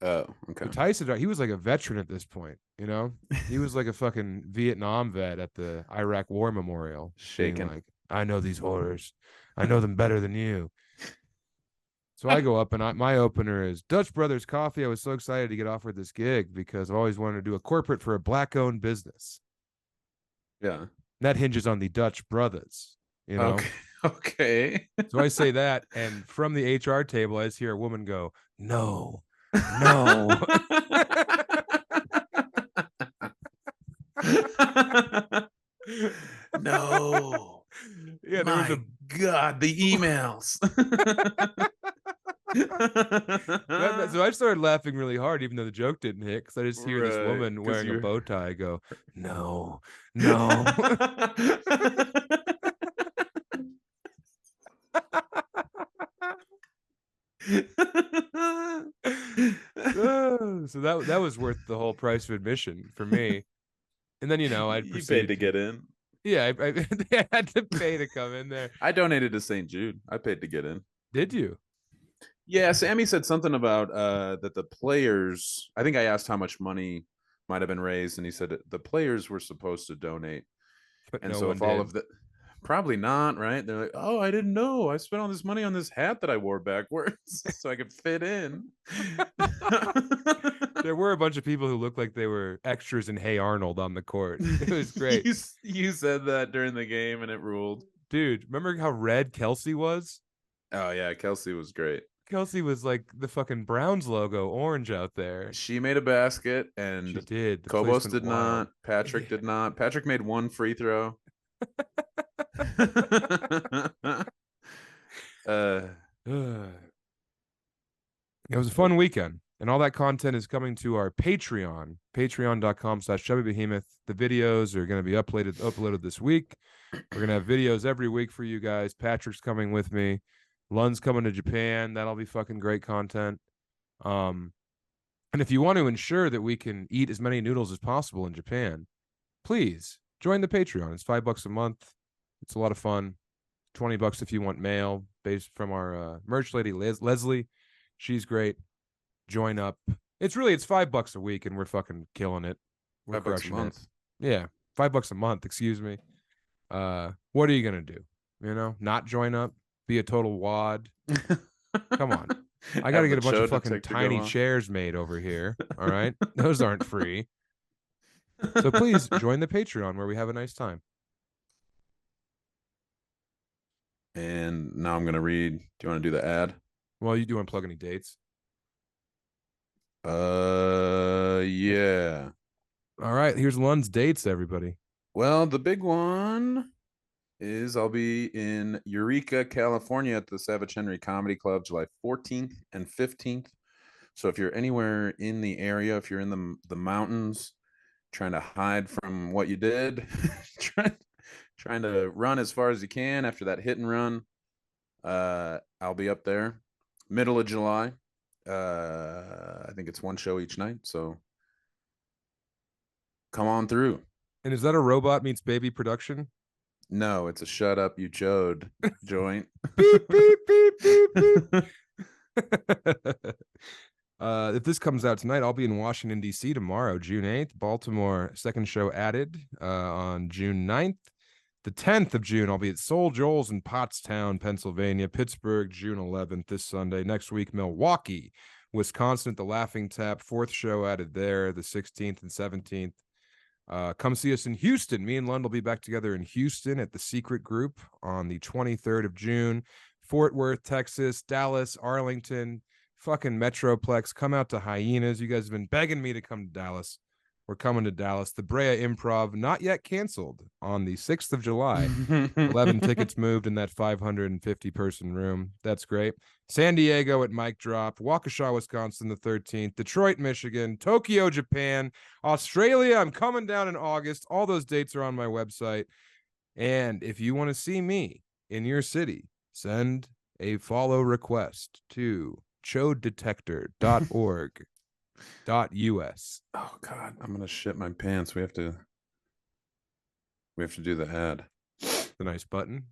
Oh, okay. So Tice, he was like a veteran at this point, you know? He was like a fucking Vietnam vet at the Iraq War Memorial. Shaking. Like, I know these horrors. I know them better than you. So I go up, and my opener is Dutch Brothers Coffee. I was so excited to get offered this gig because I've always wanted to do a corporate for a Black-owned business. Yeah. That hinges on the Dutch Brothers, you know? Okay. So I say that, and from the HR table, I just hear a woman go, no. No. No. Yeah, there was God, the emails. So I started laughing really hard, even though the joke didn't hit, because I just hear this woman wearing a bow tie go, no. So that was worth the whole price of admission for me. And then, you know, I'd paid to get in. Yeah, I had to pay to come in there. I donated to St. Jude. I paid to get in. Did you? Yeah, Sammy said something about that the players, I think I asked how much money might have been raised, and he said the players were supposed to donate. But and no so one if all did. of the probably not, right? They're like, oh, I didn't know. I spent all this money on this hat that I wore backwards so I could fit in. There were a bunch of people who looked like they were extras in Hey Arnold on the court. It was great. You said that during the game and it ruled. Dude, remember how red Kelsey was? Oh, yeah. Kelsey was great. Kelsey was like the fucking Browns logo, orange out there. She made a basket, and she did. Kobos did not. Patrick did not. Patrick made one free throw. It was a fun weekend, and all that content is coming to our Patreon, patreon.com/chubbybehemoth. The videos are going to be uploaded this week. We're going to have videos every week for you guys. Patrick's coming with me. Lund's coming to Japan. That'll be fucking great content. And if you want to ensure that we can eat as many noodles as possible in Japan, please join the Patreon. It's $5 a month. It's a lot of fun. $20 if you want mail based from our merch lady, Leslie. She's great. Join up. It's $5 a week, and we're fucking killing it. We're $5 a crushing it. month. Yeah, $5 a month. Excuse me. What are you gonna do? You know, not join up, be a total wad. Come on. I got to get a bunch of fucking tiny chairs made over here. All right. Those aren't free. So please join the Patreon where we have a nice time. And now I'm going to read. Do you want to do the ad? Well, you do want to plug any dates? Yeah. All right. Here's Lund's dates, everybody. Well, the big one is I'll be in Eureka, California at the Savage Henry Comedy Club, July 14th and 15th. So if you're anywhere in the area, if you're in the mountains, trying to hide from what you did, trying to run as far as you can after that hit and run, I'll be up there. Middle of July. I think it's one show each night. So come on through. And is that a Robot Meets Baby production? No, it's a Shut Up You Chode joint. Beep, beep, beep, beep, beep. If this comes out tonight, I'll be in Washington, D.C. tomorrow, June 8th. Baltimore, second show added on June 9th. The 10th of June, I'll be at Soul Joel's in Pottstown, Pennsylvania. Pittsburgh, June 11th, this Sunday. Next week, Milwaukee, Wisconsin at the Laughing Tap. Fourth show added there, the 16th and 17th. Come see us in Houston. Me and Lund will be back together in Houston at the Secret Group on the 23rd of June. Fort Worth, Texas, Dallas, Arlington, fucking Metroplex. Come out to Hyenas. You guys have been begging me to come to Dallas. We're coming to Dallas. The Brea Improv, not yet canceled, on the 6th of July. 11 tickets moved in that 550-person room. That's great. San Diego at Mic Drop. Waukesha, Wisconsin, the 13th. Detroit, Michigan. Tokyo, Japan. Australia, I'm coming down in August. All those dates are on my website. And if you want to see me in your city, send a follow request to chodetector.org.us. Oh God, I'm gonna shit my pants. We have to do the ad. The nice button.